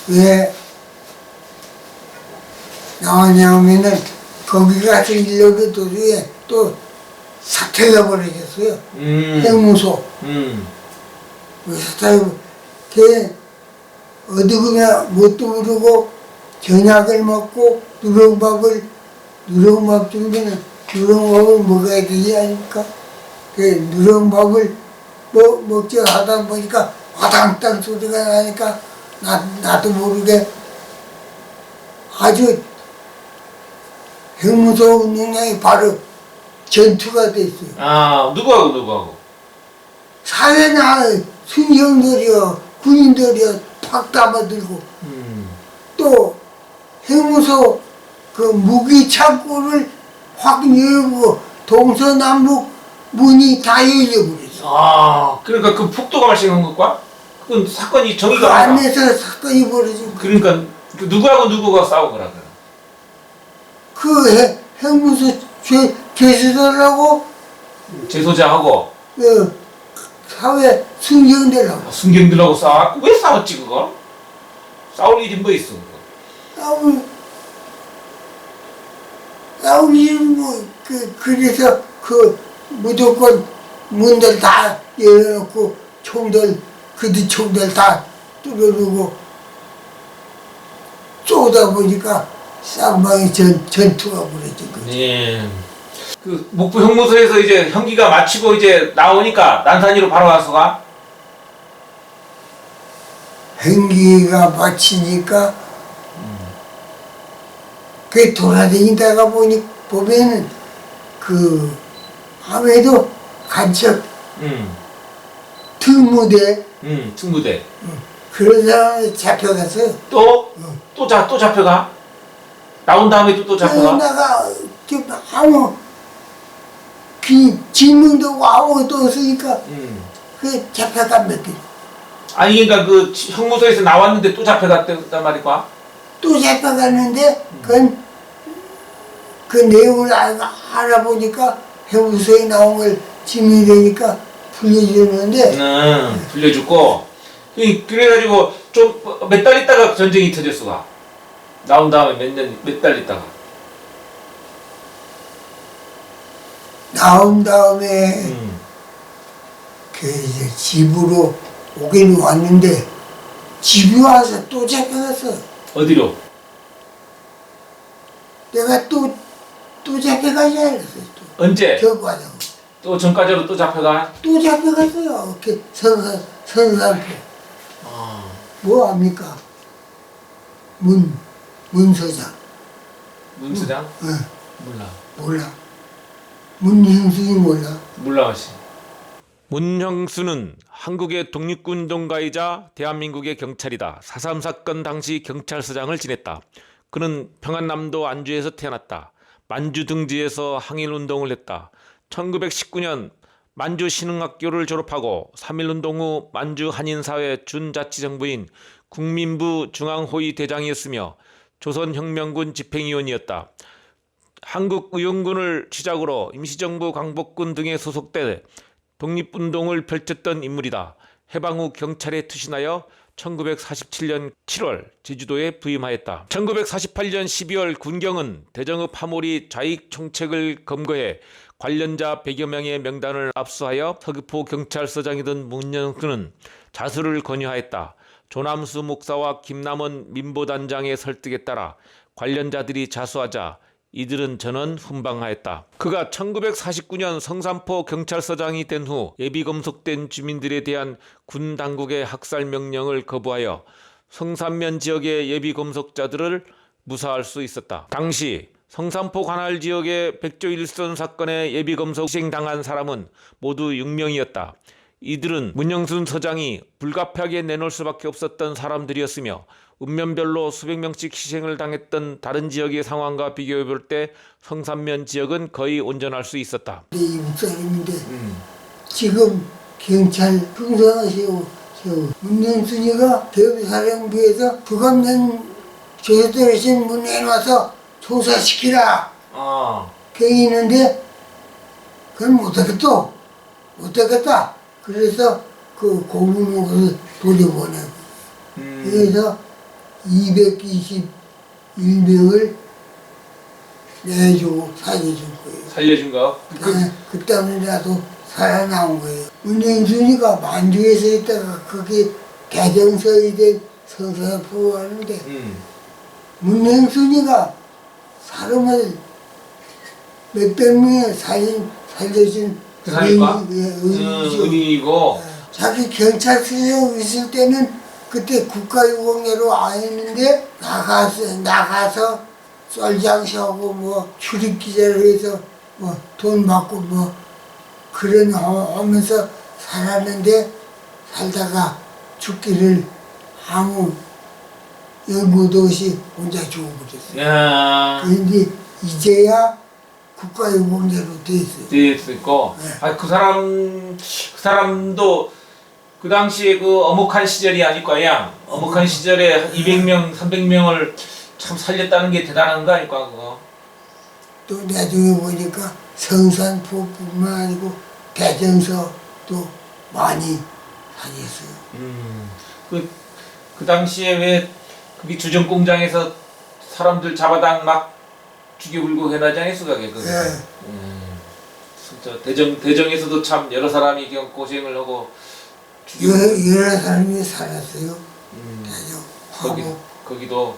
왜 나왔냐면은 거기 가서 일러는 도중에 또 사퇴가 벌어졌어요. 형무소. 사퇴가 걔 어디구냐 뭣도 모르고 저녁을 먹고 누렁밥 준비는 누렁밥을 먹어야 되지 않습니까? 그 누렁밥을 먹지 하다 보니까 화당땅 소리가 나니까 나도 모르게 아주 형무소 운영장이 바로 전투가 됐어요. 누구하고? 사회나 순경들이요 군인들이요 팍 담아들고 또 형무소 그 무기 창고를 확 열고 동서남북 문이 다 열려버렸어. 그러니까 그 폭도가 발생한 것과 그건 사건이 그 정의가 많아. 안에서 사건이 벌어지고. 그러니까 누구하고 누구가 싸우거라 그 형무소 죄수들하고 재소자하고 사회 순경들하고. 순경들하고 싸웠고 왜 싸웠지 그거? 싸울 일이 뭐 있어 그거? 싸울 일은 그래서 무조건 문들 다 열어놓고 총들 다 뚫어놓고 쏘다 보니까 쌍방이 전투가 벌어진 거죠. 네. 그 목포 형무소에서 이제 형기가 마치고 이제 나오니까 난산이로 바로 와서가 형기가 마치니까 그 돌아다니다가 보면은 그 아무래도 간첩 특무대 특무대 그런 사람이 잡혀갔어요. 또 잡혀가? 나온 다음에 또 잡혀가? 나가 아무 지명도 아무것도 없으니까 그 잡혀간 몇 개. 아니 그러니까 그 형무소에서 나왔는데 또 잡혀갔단 말이야? 또 잡혀갔는데 그건 그 내용을 알아보니까 해부서에 나온 걸 증명이 되니까 불려주는데 불려주고 그래가지고 좀 몇 달 있다가 전쟁이 터졌어. 나온 다음에 몇 달 있다가 나온 다음에 그 이제 집으로 오긴 왔는데 집에 와서 또 잡혀갔어. 어디로? 내가 또 잡혀가지 않았어. 또. 언제? 저 과정. 또 전과자로 또 잡혀가? 또 잡혀갔어요. 이렇게 선산포. 뭐 합니까? 문서장. 문수장? 응. 몰라. 몰라. 문형순이 몰라. 몰라 씨. 문형수는 한국의 독립운동가이자 대한민국의 경찰이다. 4.3 사건 당시 경찰서장을 지냈다. 그는 평안남도 안주에서 태어났다. 만주 등지에서 항일운동을 했다. 1919년 만주 신흥학교를 졸업하고 3.1운동 후 만주 한인사회 준자치정부인 국민부 중앙호위 대장이었으며 조선혁명군 집행위원이었다. 한국의용군을 시작으로 임시정부 광복군 등에 소속돼 독립운동을 펼쳤던 인물이다. 해방 후 경찰에 투신하여 1947년 7월 제주도에 부임하였다. 1948년 12월 군경은 대정읍 하몰이 좌익 총책을 검거해 관련자 100여 명의 명단을 압수하여 서귀포 경찰서장이던 문형수는 자수를 권유하였다. 조남수 목사와 김남원 민보단장의 설득에 따라 관련자들이 자수하자 이들은 전원 훈방하였다. 그가 1949년 성산포 경찰서장이 된 후 예비검속된 주민들에 대한 군 당국의 학살 명령을 거부하여 성산면 지역의 예비검속자들을 무사할 수 있었다. 당시 성산포 관할 지역의 백조일선 사건에 예비검속 희생당한 사람은 모두 6명이었다. 이들은 문형순 서장이 불가피하게 내놓을 수밖에 없었던 사람들이었으며 읍면별로 수백 명씩 희생을 당했던 다른 지역의 상황과 비교해 볼 때 성산면 지역은 거의 온전할 수 있었다. 이북 사람인데 지금 경찰 평상시에 문영순이가 대구사령부에서 부감된 조사들을 문내놔서 조사시키라 그게 있는데 그건 못하겠다. 그래서 그 고문으로 돌려보내고 그래서 221명을 내주고 살려준 거예요. 살려준 거? 그 때문에라도 살아나온 거예요. 문영순이가 만주에서 있다가 거기 대정서에 서서포 하는데 문영순이가 사람을 몇백 명을 살려준 그 사람이가? 의미이고 자기 경찰서에 있을 때는 그때 국가유공회로 안 했는데 나가서 썰장시하고 뭐 출입기자로 해서 뭐 돈 받고 뭐 그런 하면서 살았는데 살다가 죽기를 아무 연고도 없이 혼자 죽어버렸어요. 그런데 이제야 국가유공자로 됐었고, 네. 그 사람도 그 당시에 그 어목한 시절이 아닐 거야. 어목한 시절에 200명, 300명을 참 살렸다는 게 대단한 거 아닐까 그거. 또 나중에 보니까 성산포뿐만 아니고 대전서도 많이 살렸어요. 그 당시에 왜 그게 주정공장에서 사람들 잡아당 막 죽여불고 해나지 않았어 그게. 네. 진짜 대정에서도 참 여러 사람이 고생을 하고 여러 사람이 살았어요. 거기도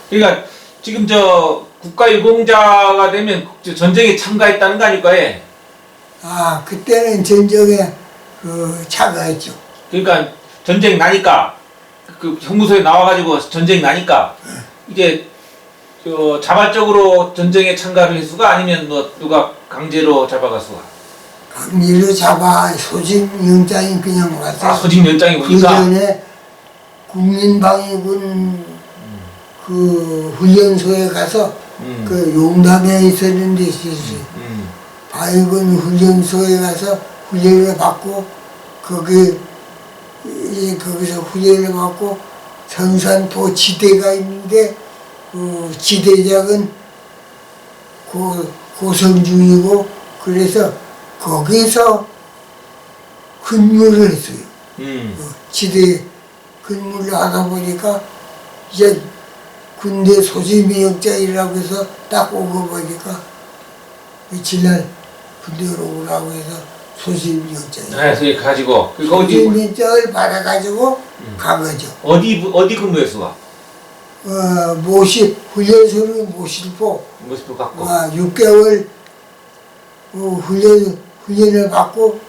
그러니까 지금 저 국가유공자가 되면 전쟁에 참가했다는 거 아닐까 해? 그때는 전쟁에 참가했죠. 그러니까 전쟁 나니까 그 형무소에 나와가지고 전쟁 나니까 이제 자발적으로 전쟁에 참가를 했수가 아니면 뭐 누가 강제로 잡아갔수가? 강제로 잡아 소집영장이 그냥 왔어요. 소집영장이 오니까? 그 전에 국민방위군 그 훈련소에 가서 그 용담에 있었는데 있었어요. 방위군 훈련소에 가서 훈련을 받고 거기서 훈련을 받고 성산포 지대가 있는데 그 지대장은 고성중이고 그래서 거기서 근무를 했어요. 지대 근무를 하다 보니까 이제 군대 소집미역자이라고 해서 딱 오고 보니까 며칠날 군대로 오라고 해서 소집미역자. 네, 그게 가지고 그 거기 소집미역자를 받아가지고 간 거죠. 어디 근무했어? 모실 훈련소는 모실포. 모습을 갖고. 6개월 훈련을 받고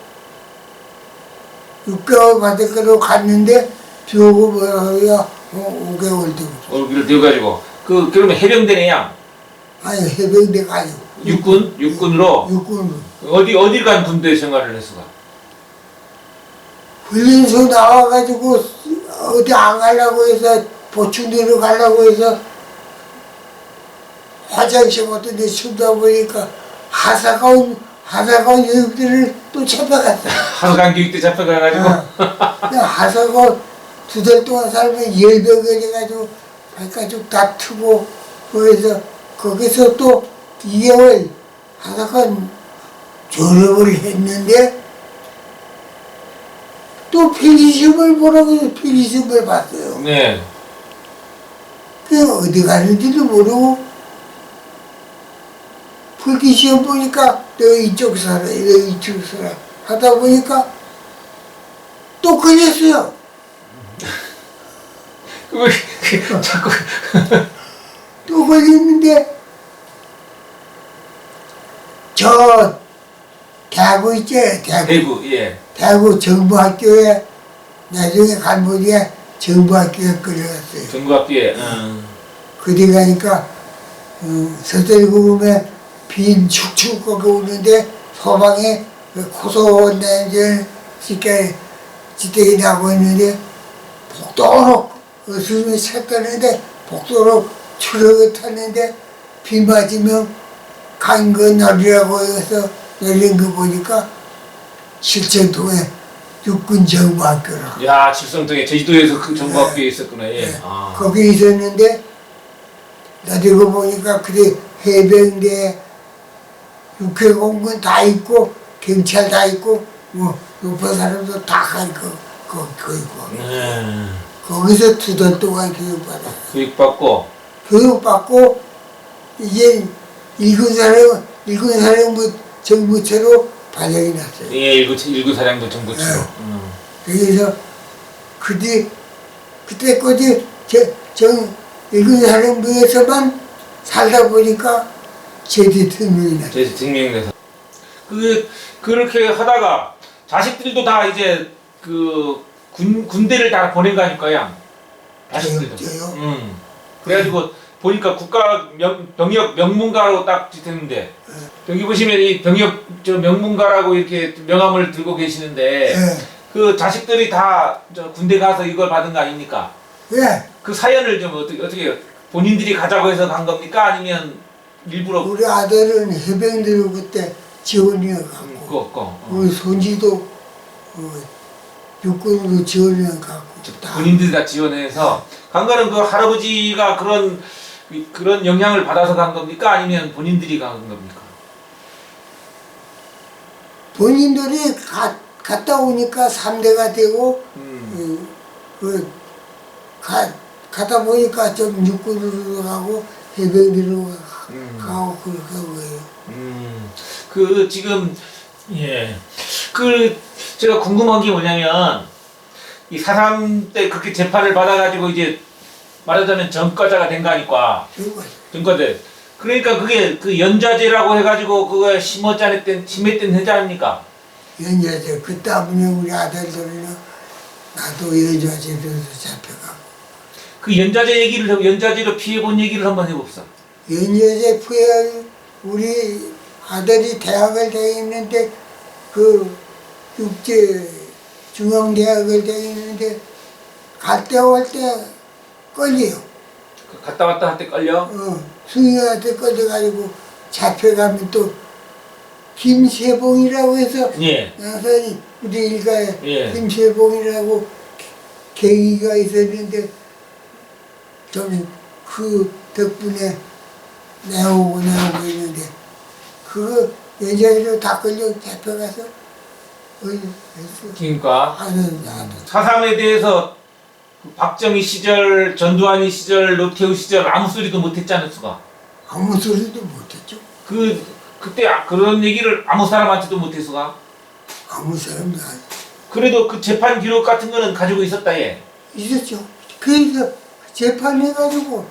6개월 받을 거로 갔는데 비 오고 뭐야 5개월 되고. 얼굴을 띄워가지고 그러면 해병대네 양. 아니 해병대 가지고. 육군으로 육군으로. 어디 간 군대 생활을 했어? 훈련소 나와가지고 어디 안 가려고 해서 보충대로 가려고 해서 화장실 같은 데 숨다 보니까 하사관 여육들을 또 잡아갔어. 하사관 교육대 잡혀가가지고. 하사관 2달 동안 살면 열병이 돼가지고 발가죽 다 트고 그래서 거기서 또 2개월 하사관 졸업을 했는데 또 필기시험을 보라고 해서 필기시험을 봤어요. 네. 그 어디 가는지도 모르고 필기시험 보니까 너 이쪽 살아, 너 이쪽 살아 하다 보니까 또 걸렸어요. 왜 자꾸 또 걸렸는데 저 대구 있죠? 대구 예. 대구 정부학교에 나중에 간부디에 정부학교에 끌려갔어요. 정부학교에. 그뒤 가니까 서들구름에 빈 축축 거기 오는데 소방에 고소한 냄새를 지대기 나고 있는데 복도로 어수선이 샜다는데 복도로 추럭을 탔는데 비 맞으면 간 거 내리라고 해서 내린 거 보니까 실천통에 육군 정부학교라. 야, 칠성동에 제주도에서 그 정부학교에 있었구나. 예. 네. 거기 있었는데 나중에 보니까 그래 해병대 육해공군 다 있고 경찰 다 있고 뭐 높은 사람도 다 가니까 거기 거기서 2달 동안 교육받았어. 교육받고 이제 일군사령부 정부처로 발령이 났어요. 예, 일구사령부 정부처로. 그래서 그때까지 일군사령부에서만 살다 보니까 제대 등록이 났어요. 제대 등록돼서. 그렇게 하다가 자식들도 다 이제 군대를 다 보낸 거 아닐까요? 자식들도. 저요? 그래가지고 보니까 국가 병역 명문가로 딱 됐는데 여기 보시면 이 병역 명문가라고 이렇게 명함을 들고 계시는데 그 자식들이 다 군대 가서 이걸 받은 거 아닙니까? 예. 그 사연을 좀 어떻게 본인들이 가자고 해서 간 겁니까? 아니면 일부러 우리 아들은 해병대로 그때 지원이어갖고 우리 손지도 육군으로 지원이어갖고 본인들이 다 지원해서 간 거는 그 할아버지가 그런 영향을 받아서 간 겁니까? 아니면 본인들이 간 겁니까? 본인들이 갔다 오니까 3대가 되고 가다 보니까 좀 육군으로 가고 해병대로 가고 그렇게 한 거예요. 지금 예. 제가 궁금한 게 뭐냐면 이 4.3 때 그렇게 재판을 받아가지고 이제 말하자면 전과자가 된 거 아니까. 전과자. 그러니까 그게 그 연좌제라고 해가지고 그거 심했던 해자 아닙니까? 연좌제. 그 때문에 우리 아들들은 나도 연좌제로서 잡혀가고. 그 연좌제로 피해본 얘기를 한번 해봅시다. 연좌제 피해 우리 아들이 대학을 다니는데 중앙대학을 다니는데 갈 때 올 때 걸려요. 갔다 왔다 할 때 걸려? 승희한테 걸려가지고 잡혀가면 또 김세봉이라고 해서 양산이 우리 일가에 김세봉이라고 갱이가 있었는데 좀 그 덕분에 내오고 있는데 그거 여자들로 다 끌려 잡혀가서 어디 했어. 그러니까 하는 나도 4.3에 대해서 그 박정희 시절, 전두환이 시절, 노태우 시절 아무 소리도 못했지 않았수가? 아무 소리도 못했죠. 그때 그런 얘기를 아무 사람한테도 못했수가? 아무 사람도 안 그래도 그 재판 기록 같은 거는 가지고 있었다 얘. 있었죠. 그래서 재판해가지고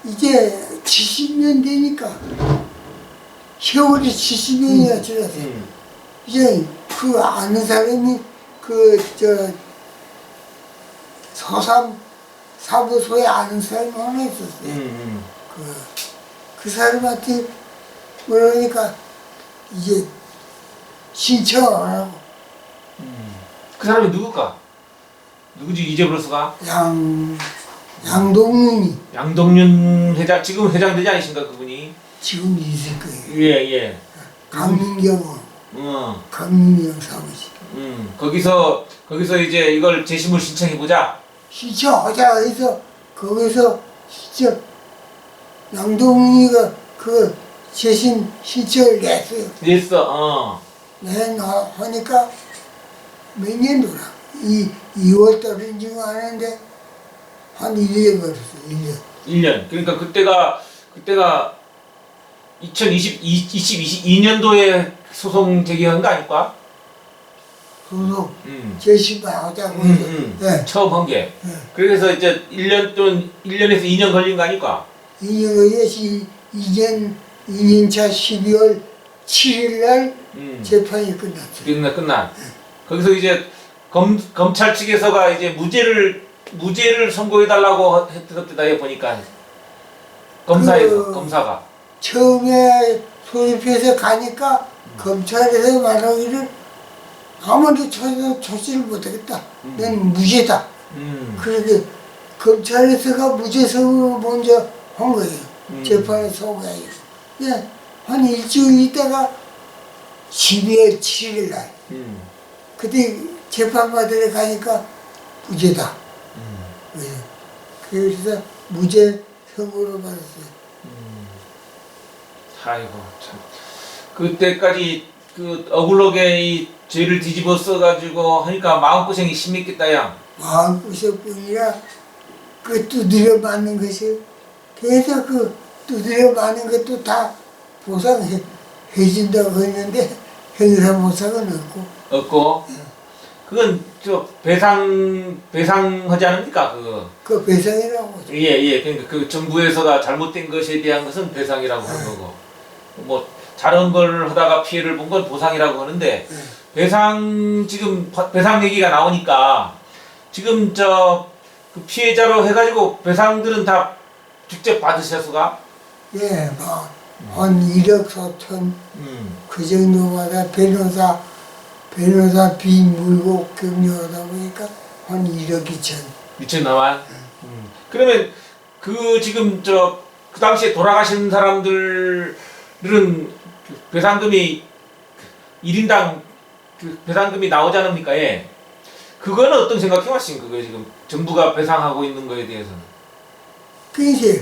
이제 70년 되니까 세월이 70년이나 지났어요. 이제 그 아는 사람이 서삼 사무소에 아는 사람이 하나 있었어요. 그 사람한테 그러니까 이제 신청을 안 하고 그 사람이 누굴까? 누구지 잊어버렸어가? 양동윤이 양동윤 회장, 지금 회장되지 않으신가 그분이? 지금 있을 거예요. 예. 강민경 어. 강민경 사무실 거기서 이제 이걸 재심을 신청해 보자. 신청하자 해서 거기서 진짜 양동윤이가 그 재심 신청을 냈어요. 냈어. 하니까 몇 년도라 2월 달인지 아는데 한 1년 걸렸어요. 1년. 1년. 그러니까 그때가 2022년도에 소송 제기한 거 아닐까? 소속 재심하자고 해서 네. 처음 한 게. 네. 그래서 이제 1년에서 2년 걸린 거 아닐까? 2년 걸려서 2년차 12월 7일 날 재판이 끝났죠. 끝난. 거기서 이제 검찰 측에서가 이제 무죄를 선고해달라고 했었다 보니까 검사가 처음에 소집해서 가니까 검찰에서 말하기를 아무리 조치를 못하겠다. 넌 무죄다. 그렇게 검찰에서가 무죄 선고를 먼저 한 거예요. 재판에 소개하기. 예, 한 일주일 있다가 12월 7일 날 그때 재판받으러 가니까 무죄다. 그래서 무죄 선고를 받았어요. 아이고 참 그때까지 그 억울하게 이 죄를 뒤집어 써가지고 하니까 마음고생이 심했겠다 양. 마음고생뿐이라 그 두드려 맞는 것이 그래서 그 두드려 맞는 것도 다 보상해 준다고 했는데 형사보상은 없고 그건 저 배상하지 않습니까 그 배상이라고 하죠. 예 그러니까 그 정부에서가 잘못된 것에 대한 것은 배상이라고 하는 거고 뭐 다른 걸 하다가 피해를 본 건 보상이라고 하는데 지금 배상 얘기가 나오니까 지금 그 피해자로 해가지고 배상들은 다 직접 받으셨수가? 예, 한 1억 4천 그 정도마다 변호사 비 물고 격려하다 보니까 한 1억 2천. 2천 나만? 그러면 지금 그 당시에 돌아가신 사람들은 배상금이 1인당 배상금이 나오지 않습니까? 예. 그거는 어떤 생각해 왔습니까? 그거 지금 정부가 배상하고 있는 거에 대해서는. 그래서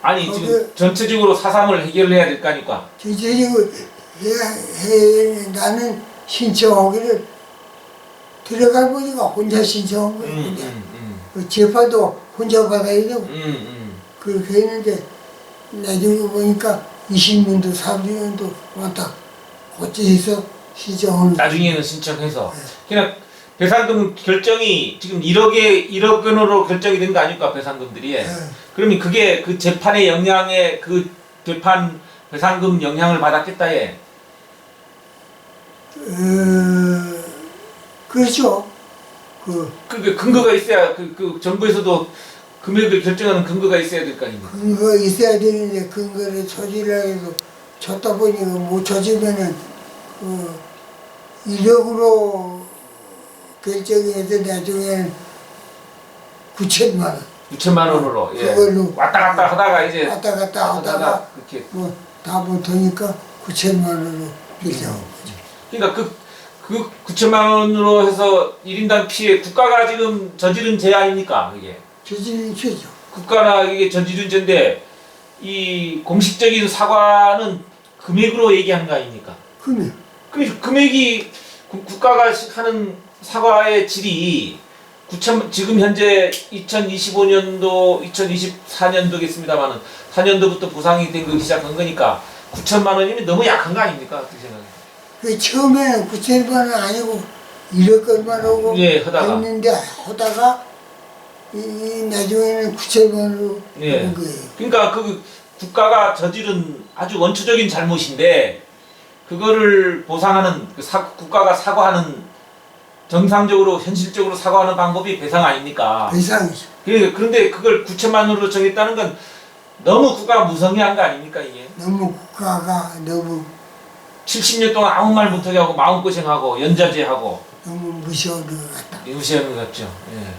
아니 지금 전체적으로 4.3을 해결해야 될 거 아닙니까? 전체적으로 나는 신청하기를 들어가 보니까 혼자 신청한 거예요. 그 재판도 혼자 받아야 되고 그렇게 했는데 나중에 보니까 20년도 30년도 왔다 고치해서 신청을 나중에는 신청해서 그냥 배상금 결정이 지금 1억 원으로 결정이 된 거 아닙니까 배상금들이? 그러면 그게 그 재판의 영향에 그 재판 배상금 영향을 받았겠다 예. 그렇죠. 그 근거가 있어야 그 정부에서도 금액을 결정하는 근거가 있어야 될 거 아닙니까? 근거가 있어야 되는데 근거를 조질하게도 줬다 보니까 못 조지면은 1억으로 결정해서 나중에는 9천만 원. 6천만 원으로 예. 그걸로 왔다 갔다 하다가 이제 왔다 갔다 하다가 그렇게 다 못하니까 9천만 원으로 결정한 거죠. 그러니까 그 9천만 원으로 해서 1인당 피해 국가가 지금 저지른 죄 아닙니까 그게? 저지른 죄죠. 국가나 이게 저지른 죄인데 이 공식적인 사과는 금액으로 얘기하는 거 아닙니까? 그러면 그 금액이 국가가 하는 사과의 질이 9천 지금 현재 2025년도 2024년도겠습니다만은 4년도부터 보상이 된 거 시작한 거니까 9천만 원이면 너무 약한 거 아닙니까? 어떻게 생각해요? 그 처음에는 9천만 원 아니고 1억만 하고 예, 하다가. 했는데 하다가 이 나중에는 9천만 원으로 예. 한 거예요. 그러니까 그 국가가 저지른 아주 원초적인 잘못인데 그거를 보상하는 국가가 사과하는 정상적으로 현실적으로 사과하는 방법이 배상 아닙니까? 배상이죠. 그런데 그걸 9천만 원으로 정했다는 건 너무 국가가 무성의한 거 아닙니까 이게? 너무 국가가 너무 70년 동안 아무 말 못하게 하고 마음고생하고 연자제하고 너무 무서운 것 같다. 무시하는 것 같죠. 예.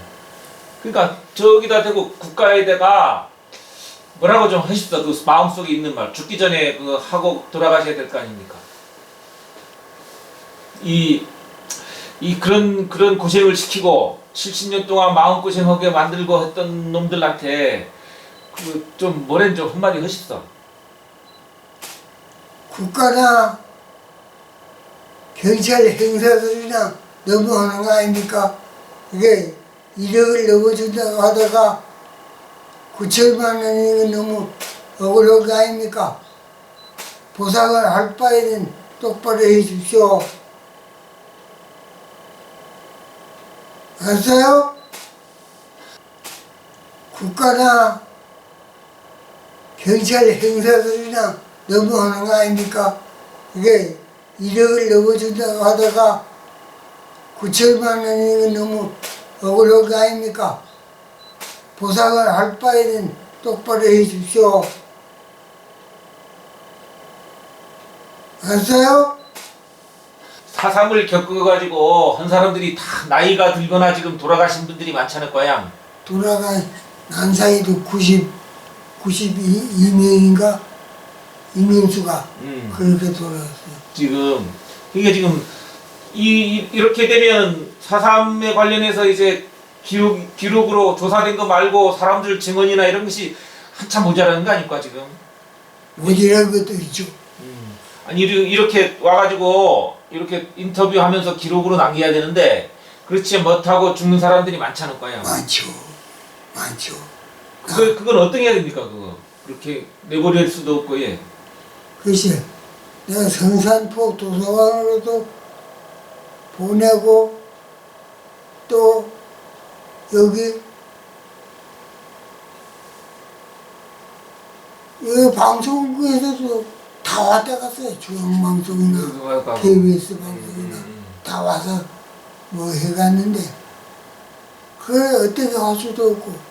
그러니까 저기다 대고 국가에다가 뭐라고 좀 하십시오. 그 마음속에 있는 말 죽기 전에 그거 하고 돌아가셔야 될 거 아닙니까? 그런 고생을 시키고 70년 동안 마음고생하게 만들고 했던 놈들한테 그 좀 뭐랜 좀 한마디 하십시오. 국가나 경찰 행사들이나 너무하는 거 아닙니까? 이게 1억을 넘어준다고 하다가 9천만 원이면 너무 억울한 거 아닙니까? 보상을 할 바에는 똑바로 해 주십시오. 알았어요? 국가나 경찰 행사들이나 너무하는 거 아닙니까? 이게 1억을 넘어준다고 하다가 9천만 원이면 너무 억울한 거 아닙니까? 보상을 할 바에는 똑바로 해 주십시오. 알았어요? 4.3을 겪어가지고 한 사람들이 다 나이가 들거나 지금 돌아가신 분들이 많잖아요, 과양. 돌아간 난사이도 92명인가? 이명수가 그렇게 돌아갔어요. 지금 이게 지금 이렇게 되면 4.3에 관련해서 이제 기록으로 조사된 거 말고 사람들 증언이나 이런 것이 한참 모자라는 거 아닙니까 지금? 모자란 것도 있죠. 아니 이렇게 와가지고 이렇게 인터뷰하면서 기록으로 남겨야 되는데 그렇지 못하고 죽는 사람들이 많잖아요, 과연. 많죠. 많죠. 그건 어떻게 해야 됩니까 그거? 그렇게 내버릴 수도 없고 예. 글쎄, 내가 성산포 도서관으로도 보내고 또 여기 이 방송국에서도 다 왔다 갔어요. 중앙방송이나 KBS 방송이나 다 와서 뭐 해갔는데 그걸 어떻게 할 수도 없고.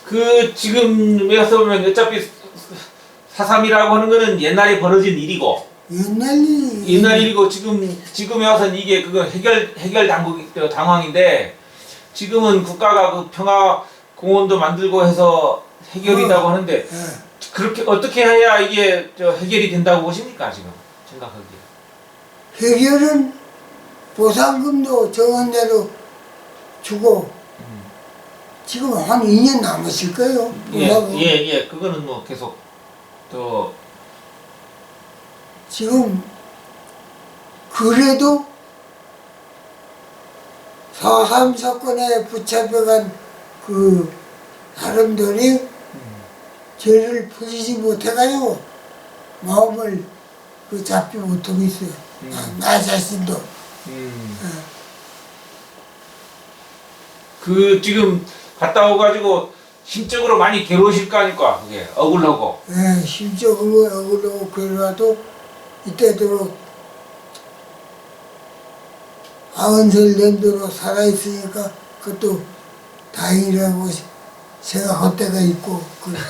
그 지금 에서 보면 어차피 4.3이라고 하는 거는 옛날에 벌어진 일이고 옛날 일이고 지금에 와서는 이게 그거 해결 당황인데 지금은 국가가 그 평화 공원도 만들고 해서 해결이라고 하는데 예. 그렇게 어떻게 해야 이게 해결이 된다고 보십니까 지금 생각하기에? 해결은 보상금도 정한 대로 주고 지금 한 2년 남았을 거예요. 보상금. 예. 그거는 뭐 계속 또 지금 그래도 4.3 사건에 붙잡혀간 그 사람들이 죄를 풀리지 못해가지고 마음을 그 잡지 못하고 있어요. 나 자신도. 그 지금 갔다 오가지고 심적으로 많이 괴로우실 거 아닙니까 그게 억울하고. 예, 심적으로 억울하고 그래도 이때도록 90살 넘도록 살아있으니까 그것도 다행이라고 생각할 때가 있고 그렇게.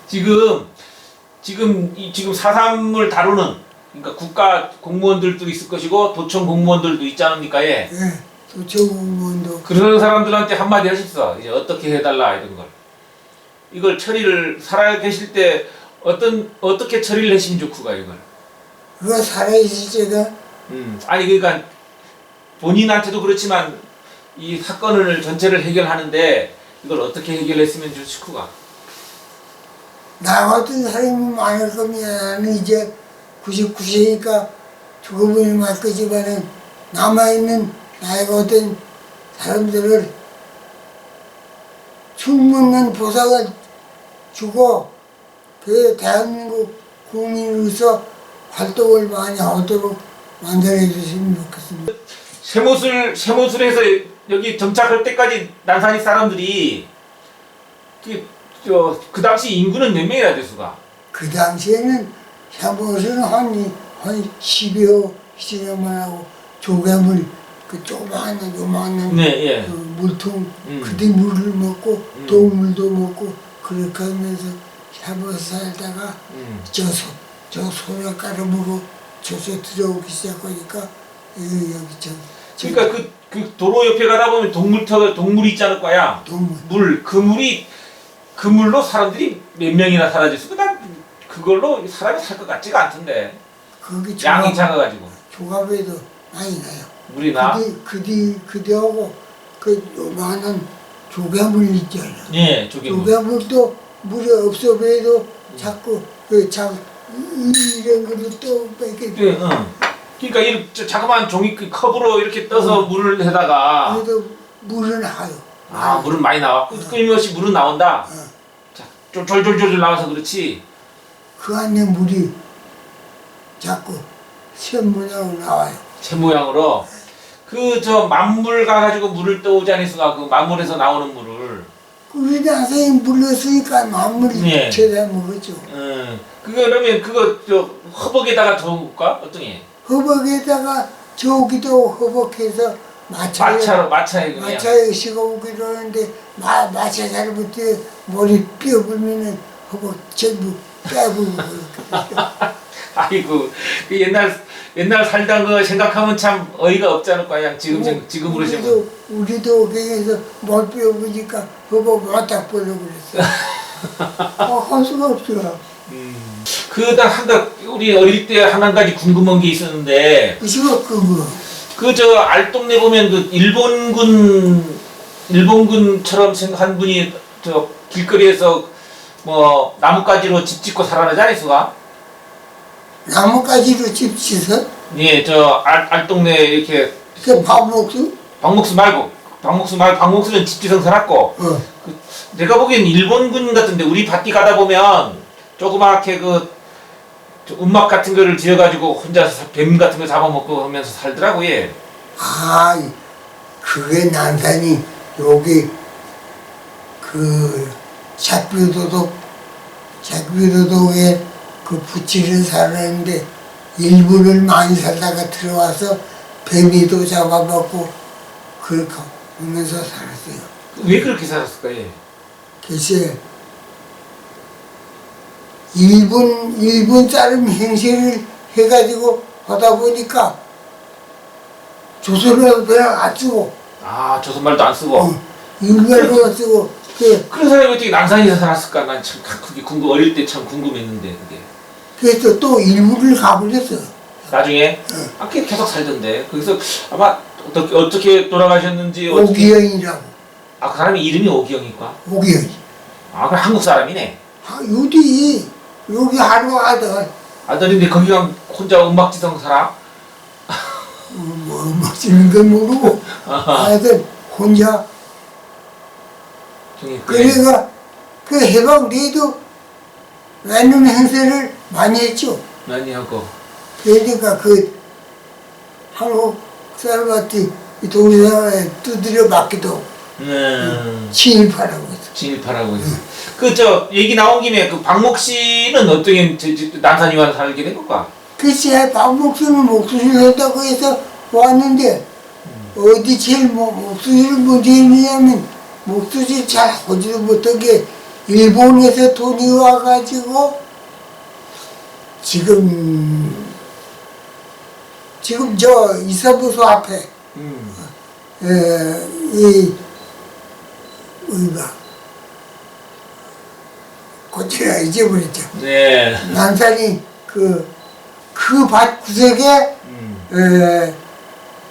지금 4.3을 다루는 그러니까 국가 공무원들도 있을 것이고 도청 공무원들도 있지 않습니까? 예. 예, 도청 공무원도. 그런 사람들한테 한마디 하십시오. 이제 어떻게 해달라 이런 걸. 이걸 처리를 살아 계실 때 어떻게 처리를 하시면 좋구가 이걸. 그거 살아있을 때가 아니 그러니까 본인한테도 그렇지만 이 사건을 전체를 해결하는데 이걸 어떻게 해결했으면 좋지 식구가. 나 같은 사람이 많을 겁니다. 나는 이제 99세니까 죽음을 말 거지만은 남아있는 나이가 어떤 사람들을 충분한 보상을 주고 그 대한민국 국민으로서 활동을 많이 하도록 만들어 주시면 좋겠습니다. 쇠못을해서 여기 정착할 때까지 난산이 사람들이 그 당시 인구는 몇 명이나 됐수가? 그 당시에는 샤브옷은 한 10여 시간만 하고 조개물 그 요만한 네, 예. 그 물통 그뒤 물을 먹고 동물도 먹고 그렇게 하면서 샤브옷 살다가 저 소라가름으로 저서 들어오기 시작하니까 여기 그러니까 그 도로 옆에 가다 보면 동물이 있지 않을 거야. 동물 그 물로 사람들이 몇 명이나 사라졌어. 그다음 그걸로 사람이 살 것 같지가 않던데. 거기 양이 작아가지고. 조갑에도 많이 나요. 물이 나. 그대하고 그 요만한 조개물 있잖아. 예, 조개물. 조개물도 물이 없어 보여도 자꾸 이런 걸로 또 이렇게. 네, 그러니까 이 자그마한 종이 컵으로 이렇게 떠서 물을 해다가. 그래도 물은 하요. 아, 물은 많이 나와. 끊임없이 물은 나온다. 자, 좀 졸졸졸 나와서 그렇지. 그 안에 물이 자꾸 샘 모양으로 나와요. 새 모양으로. 만물 가가지고 물을 떠오지 않았어가 그 만물에서 나오는 물을. 우리 나사에 물렸으니까 만물이 예. 최대한 먹었죠. 그러면 허벅에다가 저을까? 어떠니? 허벅에다가 저기도 허벅해서 마차에 씌워오기로 하는데 마차 잘못해 머리 뼈불면은 허벅 전부 빼불고 아이고 그 옛날 살던 거 생각하면 참 어이가 없지 않을 거야. 지금으로 생각. 우리도 거기서 못 뼈보니까 허벅 맞다 보려고 그랬어. 할 수가 없어. 그다 우리 어릴 때 한 가지 궁금한 게 있었는데. 그거 알동네 보면 일본군처럼 생각한 분이 길거리에서 뭐 나뭇가지로 집 짓고 살아나지 않았어가? 나뭇가지로 집 짓어? 예, 알동네 이렇게. 그 박목수? 박목수는 집지성 살았고. 내가 보기엔 일본군 같은데 우리 밭이 가다 보면 조그맣게 움막 같은 거를 지어가지고 혼자서 뱀 같은 거 잡아먹고 하면서 살더라고, 예. 그게 난산이 여기 작비도덕에 그 부치를 살았는데 일부를 많이 살다가 들어와서 뱀이도 잡아먹고 그렇게 하면서 살았어요. 왜 그렇게 살았을까, 예? 글쎄 일본 사람 행세를 해가지고 하다 보니까 조선말도 그냥 안 쓰고 조선말도 안 쓰고 일본말도 안 쓰고 그런 사람이 어떻게 남산에서 살았을까? 난 참 그게 어릴 때 참 궁금했는데 그게. 그래서 또 일본을 가버렸어. 나중에? 그게 계속 살던데. 거기서 아마 어떻게 돌아가셨는지. 오기영이라고. 그 사람이 이름이 오기영일까? 오기영이. 그럼 한국 사람이네. 여기 하루 아들인데 거기 가면 혼자 음악지성 살아? 음악 지는 건 모르고 아들 혼자. 그래가 그 해방 뒤에도 외눈 행세를 많이 했죠. 많이 하고. 그러니까 한국 사람한테 동생에 두드려 맞기도 친일파라고 했어. 친일파라고 했어. 얘기 나온 김에 박목 씨는 어떻게 남산이 와서 살게 된 걸까? 글쎄, 박목수는 목소리를 했다고 해서 왔는데 어디 제일 목소리를 먼저 했느냐면 목소리 잘 하지도 못한 게 일본에서 돈이 와가지고 지금 저 이사부소 앞에 고치라 잊어버렸죠. 네. 난산이 그 밭 구석에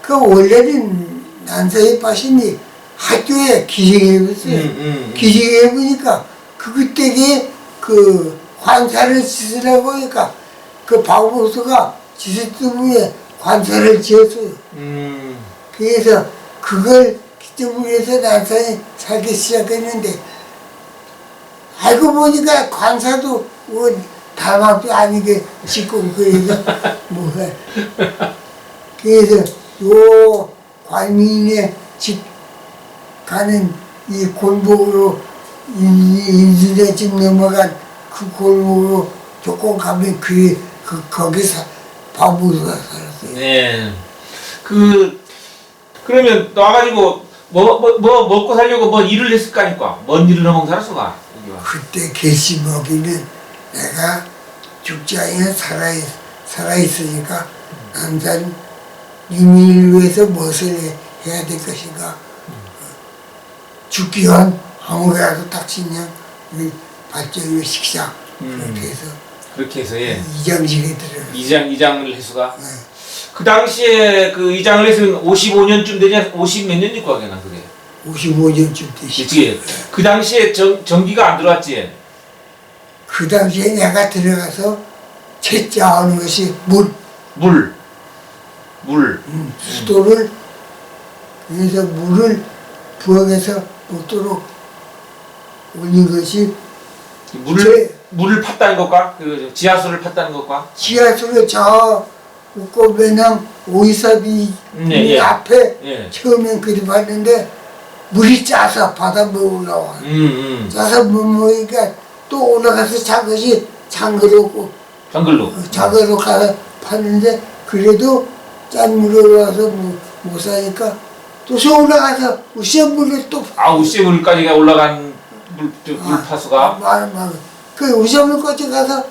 그 원래는 난사의 빠신이 학교에 기증해봤어요. 기증해보니까 그때에 그 관사를 짓으라고 하니까 그 박보수가 지식주부에 관사를 지었어요. 그래서 그걸 기점으로 해서 난산이 살기 시작했는데 알고 보니까 관사도 뭐 다마도 아니게 짓고 그래서 뭐해. 그래서 요 관민의 집 가는 이 골목으로 인진의 집 넘어간 그 골목으로 조금 가면 거기서 박보수가 살았어요. 네. 그러면 나와가지고 먹고 살려고 뭐 일을 했을 거 아닙니까? 뭔 일을 하면 살았어가? 그때 개시 먹이는 내가 죽지 않으면 살아있으니까 남산 유민을 위해서 무엇을 해야 될 것인가. 죽기 전 아무데라도 닥치면 우리 발전을 시키자. 그렇게 해서 예. 이장직에 들어갔어요. 이장을 해수가? 네. 그 당시에 그 이장을 했으면 55년쯤 되냐? 50 몇 년일 거겠나 그게? 55년쯤 되시. 그치? 그 당시에 전기가 안 들어왔지? 그 당시에 내가 들어가서 채짜하는 것이 물. 수도를 그래서 물을 부엌에서 먹도록 올린 것이 물을 팠다는 것과 그 지하수를 팠다는 것과 지하수를 저 꽃배낭 오이사비 예. 앞에 예. 처음엔 그리 봤는데 물이 짜서 바닷물로 올라와. 짜서 못 먹으니까 또 올라가서 작것이 장그럽고 장그로 가서 팠는데 그래도 짠 물이 올라와서 못 사니까 또 올라가서 우시물을 또 우시물까지 올라간 물 파수가 그 우시물까지 가서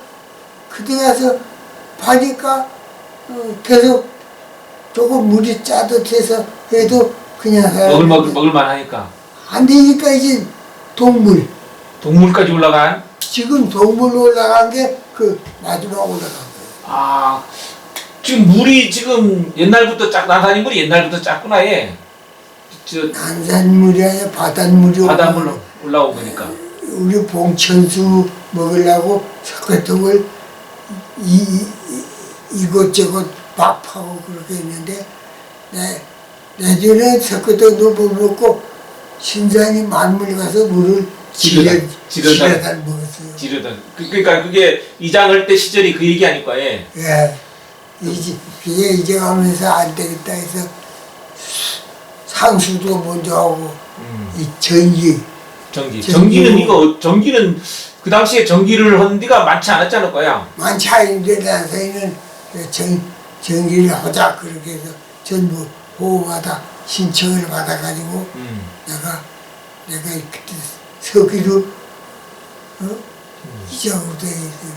그때 가서 파니까 계속 조금 물이 짜듯해서 해도 그냥 먹을만 하니까 안 되니까 이제 동물까지 올라간 지금 동물로 올라간 게 그 마지막 올라간 거예요. 지금 물이 지금 옛날부터 난산이 물이 옛날부터 작구나 얘. 난산물이 아니라 바닷물로 올라온 거니까. 우리 봉천수 먹으려고 석회통을 이것저것 막 파고 그렇게 했는데 내년에 석회통도 못 먹고 신산이 만물 가서 물을 지려다 먹었어요. 그러니까 그게 이장할 때 시절이 그 얘기 아닐까 예. 예. 그게 이제 가면서 안 되겠다 해서 상수도 먼저 하고 이 전기는 그 당시에 전기를 한 데가 많지 않았잖아 거야. 많지 않은데 나서는 전기를 하자 그렇게 해서 전부 보호받아 신청을 받아가지고 내가 그때 서기로 이장으로 돼 있어요.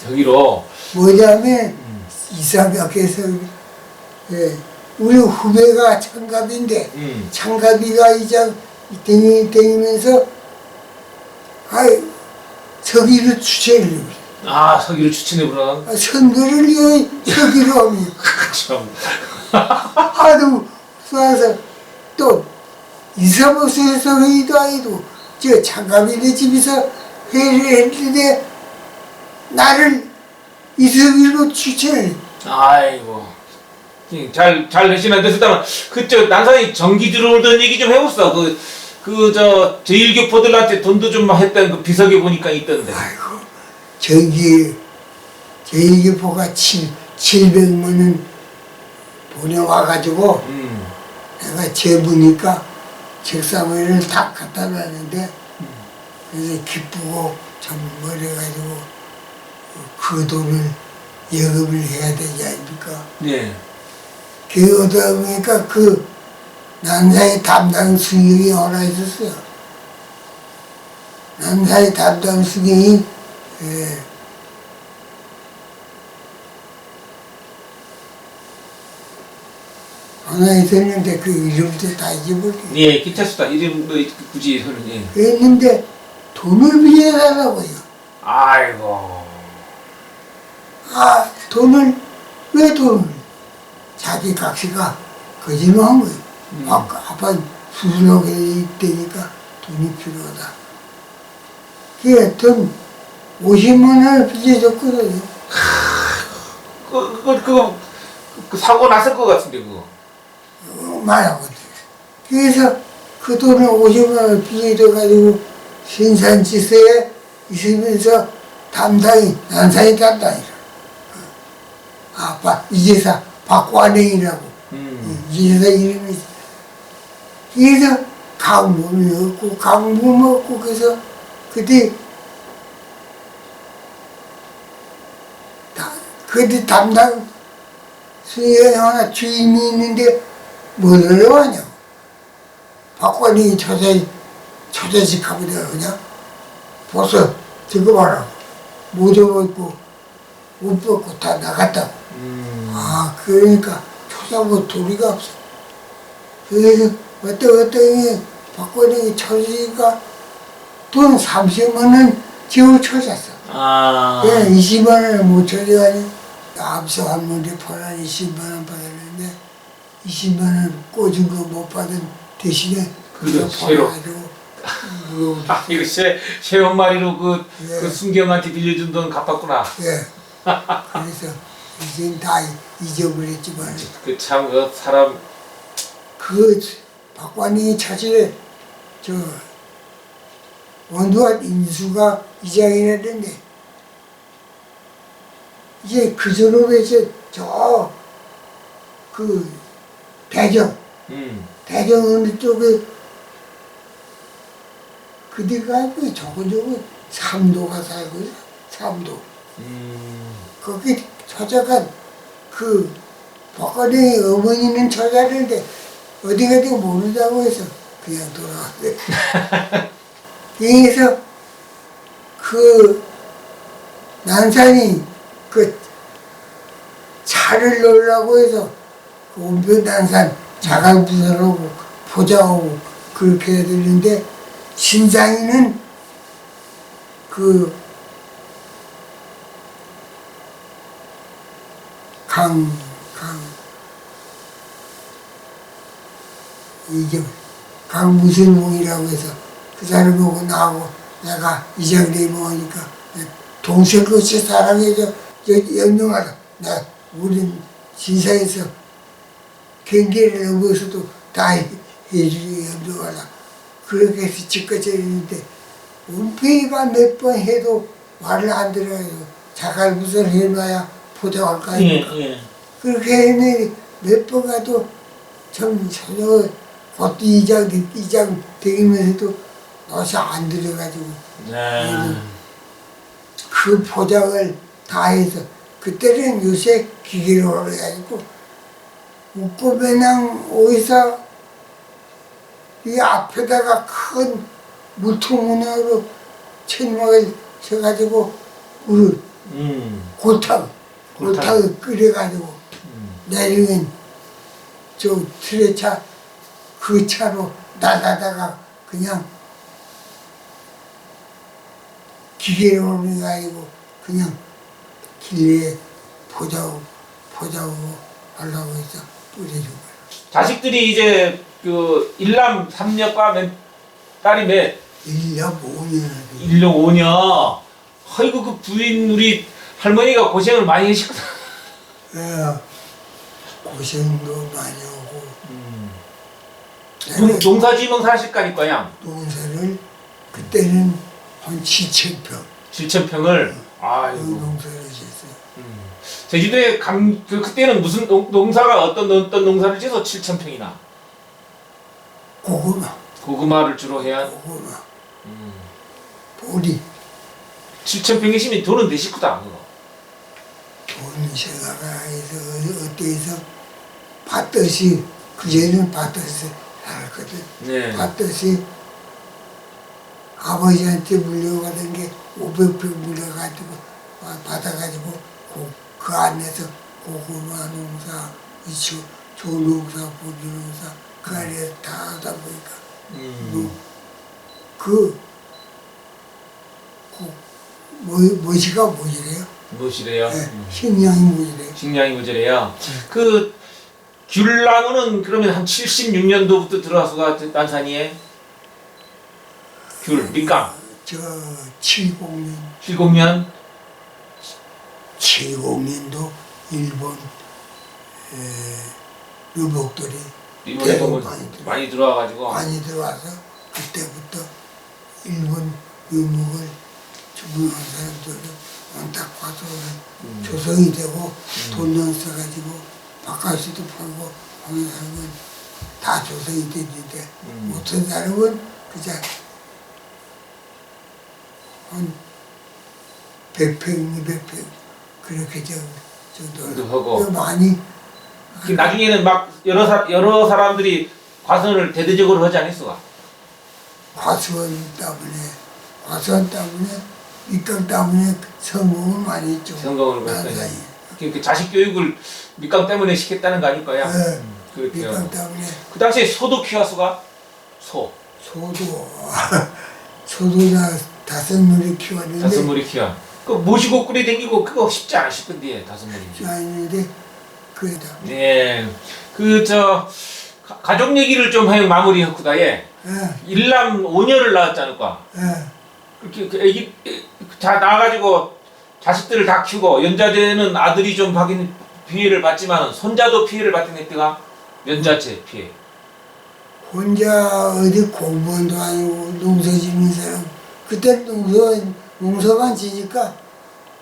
저기로 뭐냐면 이상하게서 우리 후배가 창갑인데 창갑이가 이장 댕기면서 서기를 추천해요. 서기를 추천해보라. 선거를 위해 서기로 하면 참. 하도 쏴서 또 이사무소에서 회의도 아니고 저 창갑이네 집에서 회의를 했는데 나를 이서기로 추천해. 아이고. 잘 되시는 됐었다면 그저 난산이 전기 들어오던 얘기 좀 해봤어. 제1교포들한테 돈도 좀 했던 그 비석에 보니까 있던데. 아이고 제1교포가 700만 원 보내와가지고 내가 재보니까 책상 위를 다 갖다 놨는데 그래서 기쁘고 참 뭐래가지고 그 돈을 예금을 해야 되지 않습니까? 네. 그러다 보니까 그 난사의 담당 수경이 하나 있었어요. 난사의 담당 수경이 하나 있었는데 그 이름도 다 잊어버렸어요. 예, 괜찮습니다. 이름 굳이 서는 예. 그랬는데 돈을 빌려달라고요. 아이고. 왜 돈을? 자기 각시가 거짓말한 거예요. 아빠 수술하게 되니까 돈이 필요하다. 그게 돈 50만 원을 빌려줬거든요. 그 사고 났을 것 같은데 그거. 말하거든. 그래서 그 돈을 50만 원을 빌려줘가지고 신산지서에 있으면서 난산이 담당이라. 아빠 이제사 박관행이라고. 이제사 이름이. 그래서 강물이었고 강물 먹고 그래서 그때 담당 수의회 하나 주임이 있는데 뭐를 하냐고. 박관이 처자식 하거든 그냥 벌써 저거 봐라 못 입었고 옷 벗고 다 나갔다고. 아 그러니까 초자고 도리가 없어. 그래서 어떤 박관이 처자식가 돈 30만 원 지워 쳐졌어. 그냥 20만 원을 못 쳐줘가지고 앞서 할머니 포란 20만 원 받았는데 20만 원 꽂은 거 못 받은 대신에 그거 팔아가지고 이거 새 엄마리로 예. 그 순경한테 빌려준 돈 갚았구나. 예. 그래서 이젠 다 잊어버렸지만 그 참 그 사람 그 박관이 차질에 저 원두환 인수가 이장이라던데 이제 그 전후에 저그 대정 어느 쪽에 그대가 저거 삼도가 살고 삼도 거기 처자간 그 박관의 어머니는 처자인데 어디 가도 모른다고 해서 그냥 돌아왔어요. 그래서 그 난산이 그 차를 놓으려고 해서 그 온변 난산 자갈부설하고 포장하고 그렇게 해야 되는데 신상이는 그 강무슬몽이라고 해서 그 사람하고 나하고 내가 이장되면 오니까 동생같이 사랑해서 연명하다. 나 우린 신사에서 경계를 넘어서도 다 해주기 연명하다. 그렇게 해서 집까지 했는데 은폐가 몇 번 해도 말을 안 들어요. 자갈부설 해놔야 포장할 거 아닙니까? 그렇게 했는데 몇 번 가도 참 전혀 그것도 이장 되면서도 옷이 안 들어가지고 그 포장을 다 해서 그때는 요새 기계로 해가지고 웃고배낭 어디서 이 앞에다가 큰 물통문으로 천막을 쳐가지고 골탕을 끓여가지고 내리는 저 트레차 그 차로 나가다가 그냥 기계로 해가지고 그냥 길에 포자고 하려고 해서 뿌려준 거예요. 자식들이 이제 그 일남 삼녀과 딸이 몇? 1년 5년. 1년 5년. 아이고 그 부인 우리 할머니가 고생을 많이 하시구나. 예, 고생도 많이 하고. 농사지면 사실 거니까요. 농사를 그때는 한 7,000평. 7,000평을. 아이고. 농사를 지었어요. 제주도에 그때는 무슨 농사가 어떤 농사를 지어서 7,000평이나? 고구마를 주로 해야. 고구마. 보리. 7,000평이시면 돈은 되시구다 그거. 돈 생각해서 어때서 밭듯이 그전에는 밭듯이 살았거든. 네. 밭듯이 아버지한테 물려받은 게 500평 물려가지고 받아가지고 그 안에서 고구마 농사, 조농사, 보리 농사 그 안에서 다 하다 보니까 뭐시가 뭐지래요? 무엇이래요? 네, 식량이 뭐지래요? 식량이 모자래요. 그 귤나무는 그러면 한 76년도부터 들어와서가 난산이에 귤, 밑강 저 70년 70년 70년도 일본 유목들이 일본에 대거 많이 들어와가지고 많이 들어와서 그때부터 일본 유목을 주문한 사람들을 원탁 와서 조성이 되고 돈을 써가지고 바깥에도 팔고 하는 사람은 다 조성이 됐는데 못한 사람은 그저 한 100평, 200평 그렇게 정도 하고. 많이 나중에는 막 여러 사람들이 과선을 대대적으로 하지 않았어. 과수원 때문에 밑강 때문에 성공을 많이 했죠. 성공을 나라에. 했더니 그 자식 교육을 밑강 때문에 시켰다는 거 아닐 거야. 네, 그렇게요. 밑강 때문에 그 당시에 소도 키워수가 소도 다섯 마리 키웠는데 다섯 마리 키워. 그 모시고 끓여 댕기고 그거 쉽지 않으실 건데 다섯 마리. 아닌데 그래다. 네. 가족 얘기를 좀 해 마무리했구다. 예. 일남 5녀를 낳았잖아. 그렇게 그 애기 다 나와가지고 자식들을 다 키우고 연자제는 아들이 좀 받긴 피해를 받지만 손자도 피해를 받긴 했다가 연자제 피해. 혼자 어디 공무원도 아니고 농사 짓는 사람 그때 농사만 지니까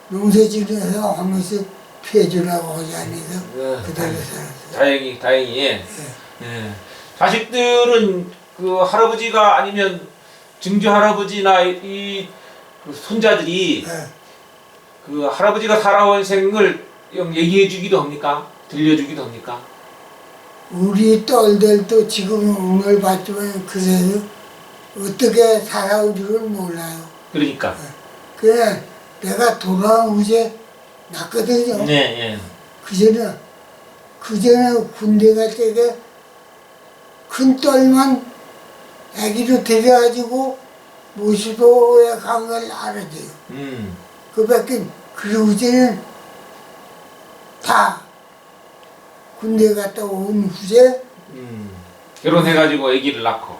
농사 지면서 하면서 피해주라고 하지 않아서 그대로 살았어요. 다행히 예. 예. 자식들은 그 할아버지가 아니면 증조 할아버지나 그 손자들이 그 할아버지가 살아온 생을 얘기해 주기도 합니까? 들려주기도 합니까? 우리 딸들도 지금 오늘 봤지만 그새도 어떻게 살아온 줄은 몰라요. 그러니까. 그래 내가 돌아온 후에 났거든요. 네, 예. 그전에 군대 갈 때가 큰 딸만 아기로 데려가지고 모시도에 간 걸 알았어요. 그밖에 그러고 전에는 다 군대 갔다 온 후에 결혼해가지고 아기를 낳고.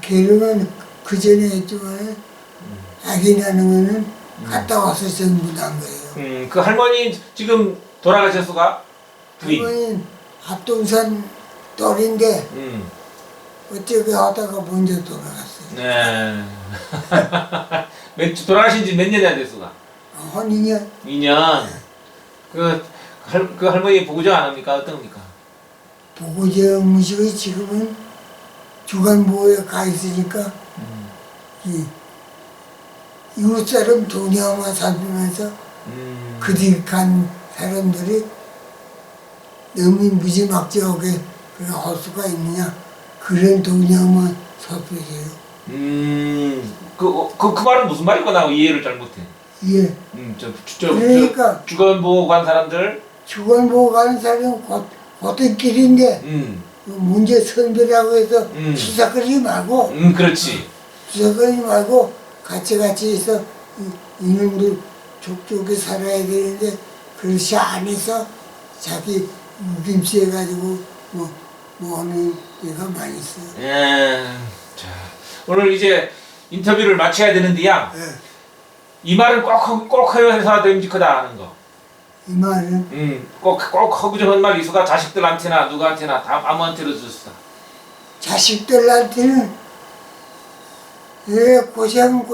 결혼은 그 전에 했지만 아기 낳는 거는 갔다 와서 전부 난 거예요. 그 할머니 지금 돌아가셨어가? 할머니는 합동산 딸인데 어쩌게 하다가 먼저 돌아갔어요. 네. 돌아가신 지 몇 년이 안 됐어가? 한 2년. 2년. 그 할머니 보고자 안 합니까? 어떻습니까? 보고자 무식이 지금은 주간보호에 가 있으니까 이웃 사람 동네만 살면서 그뒤 간 사람들이 너무 무지막지하게 할 수가 있느냐 그런 동네만 살펴줘요. 그 말은 무슨 말이고 나 이해를 잘 못해. 예. 그러니까 주간보호 관 사람들. 주간보호 가는 사람은 고등길인데 문제 선별하고 해서 수사거리지 말고. 그렇지. 수사거리지 말고 같이 해서 이놈들 족족이 살아야 되는데 그것이 안 해서 자기 무김치 해가지고 뭐 하는 데가 많이 있어요. 예. 자, 오늘 이제 인터뷰를 마쳐야 되는데야. 이 말은 꼭 해서 됨직하다 하는 거. 이 말은? 꼭 하고 싶은 말이 있어가 자식들한테나 누구한테나 다 아무한테나 줬어. 자식들한테는 왜 고생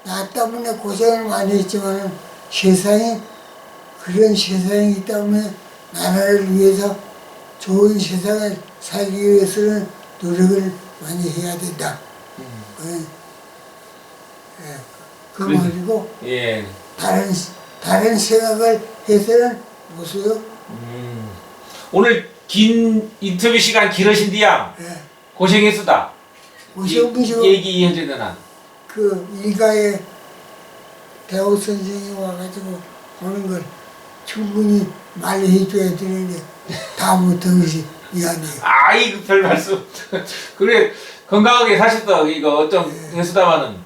나 때문에 고생을 많이 했지만 세상에 그런 세상이기 때문에 나라를 위해서 좋은 세상을 살기 위해서는 노력을 많이 해야 된다. 그 말이고 예. 다른 생각을 해서는 못해요. 오늘 긴 인터뷰 시간 길으신데야 고생했수다. 고생하시고 얘기해줘야 되나? 그 일가에 배우 선생님이 와가지고 하는 걸 충분히 말해줘야 되는데 다 못하면서 미안해요. 아이고 별 말씀. 그래 건강하게 사셨다 이거 어쩜 해수다마는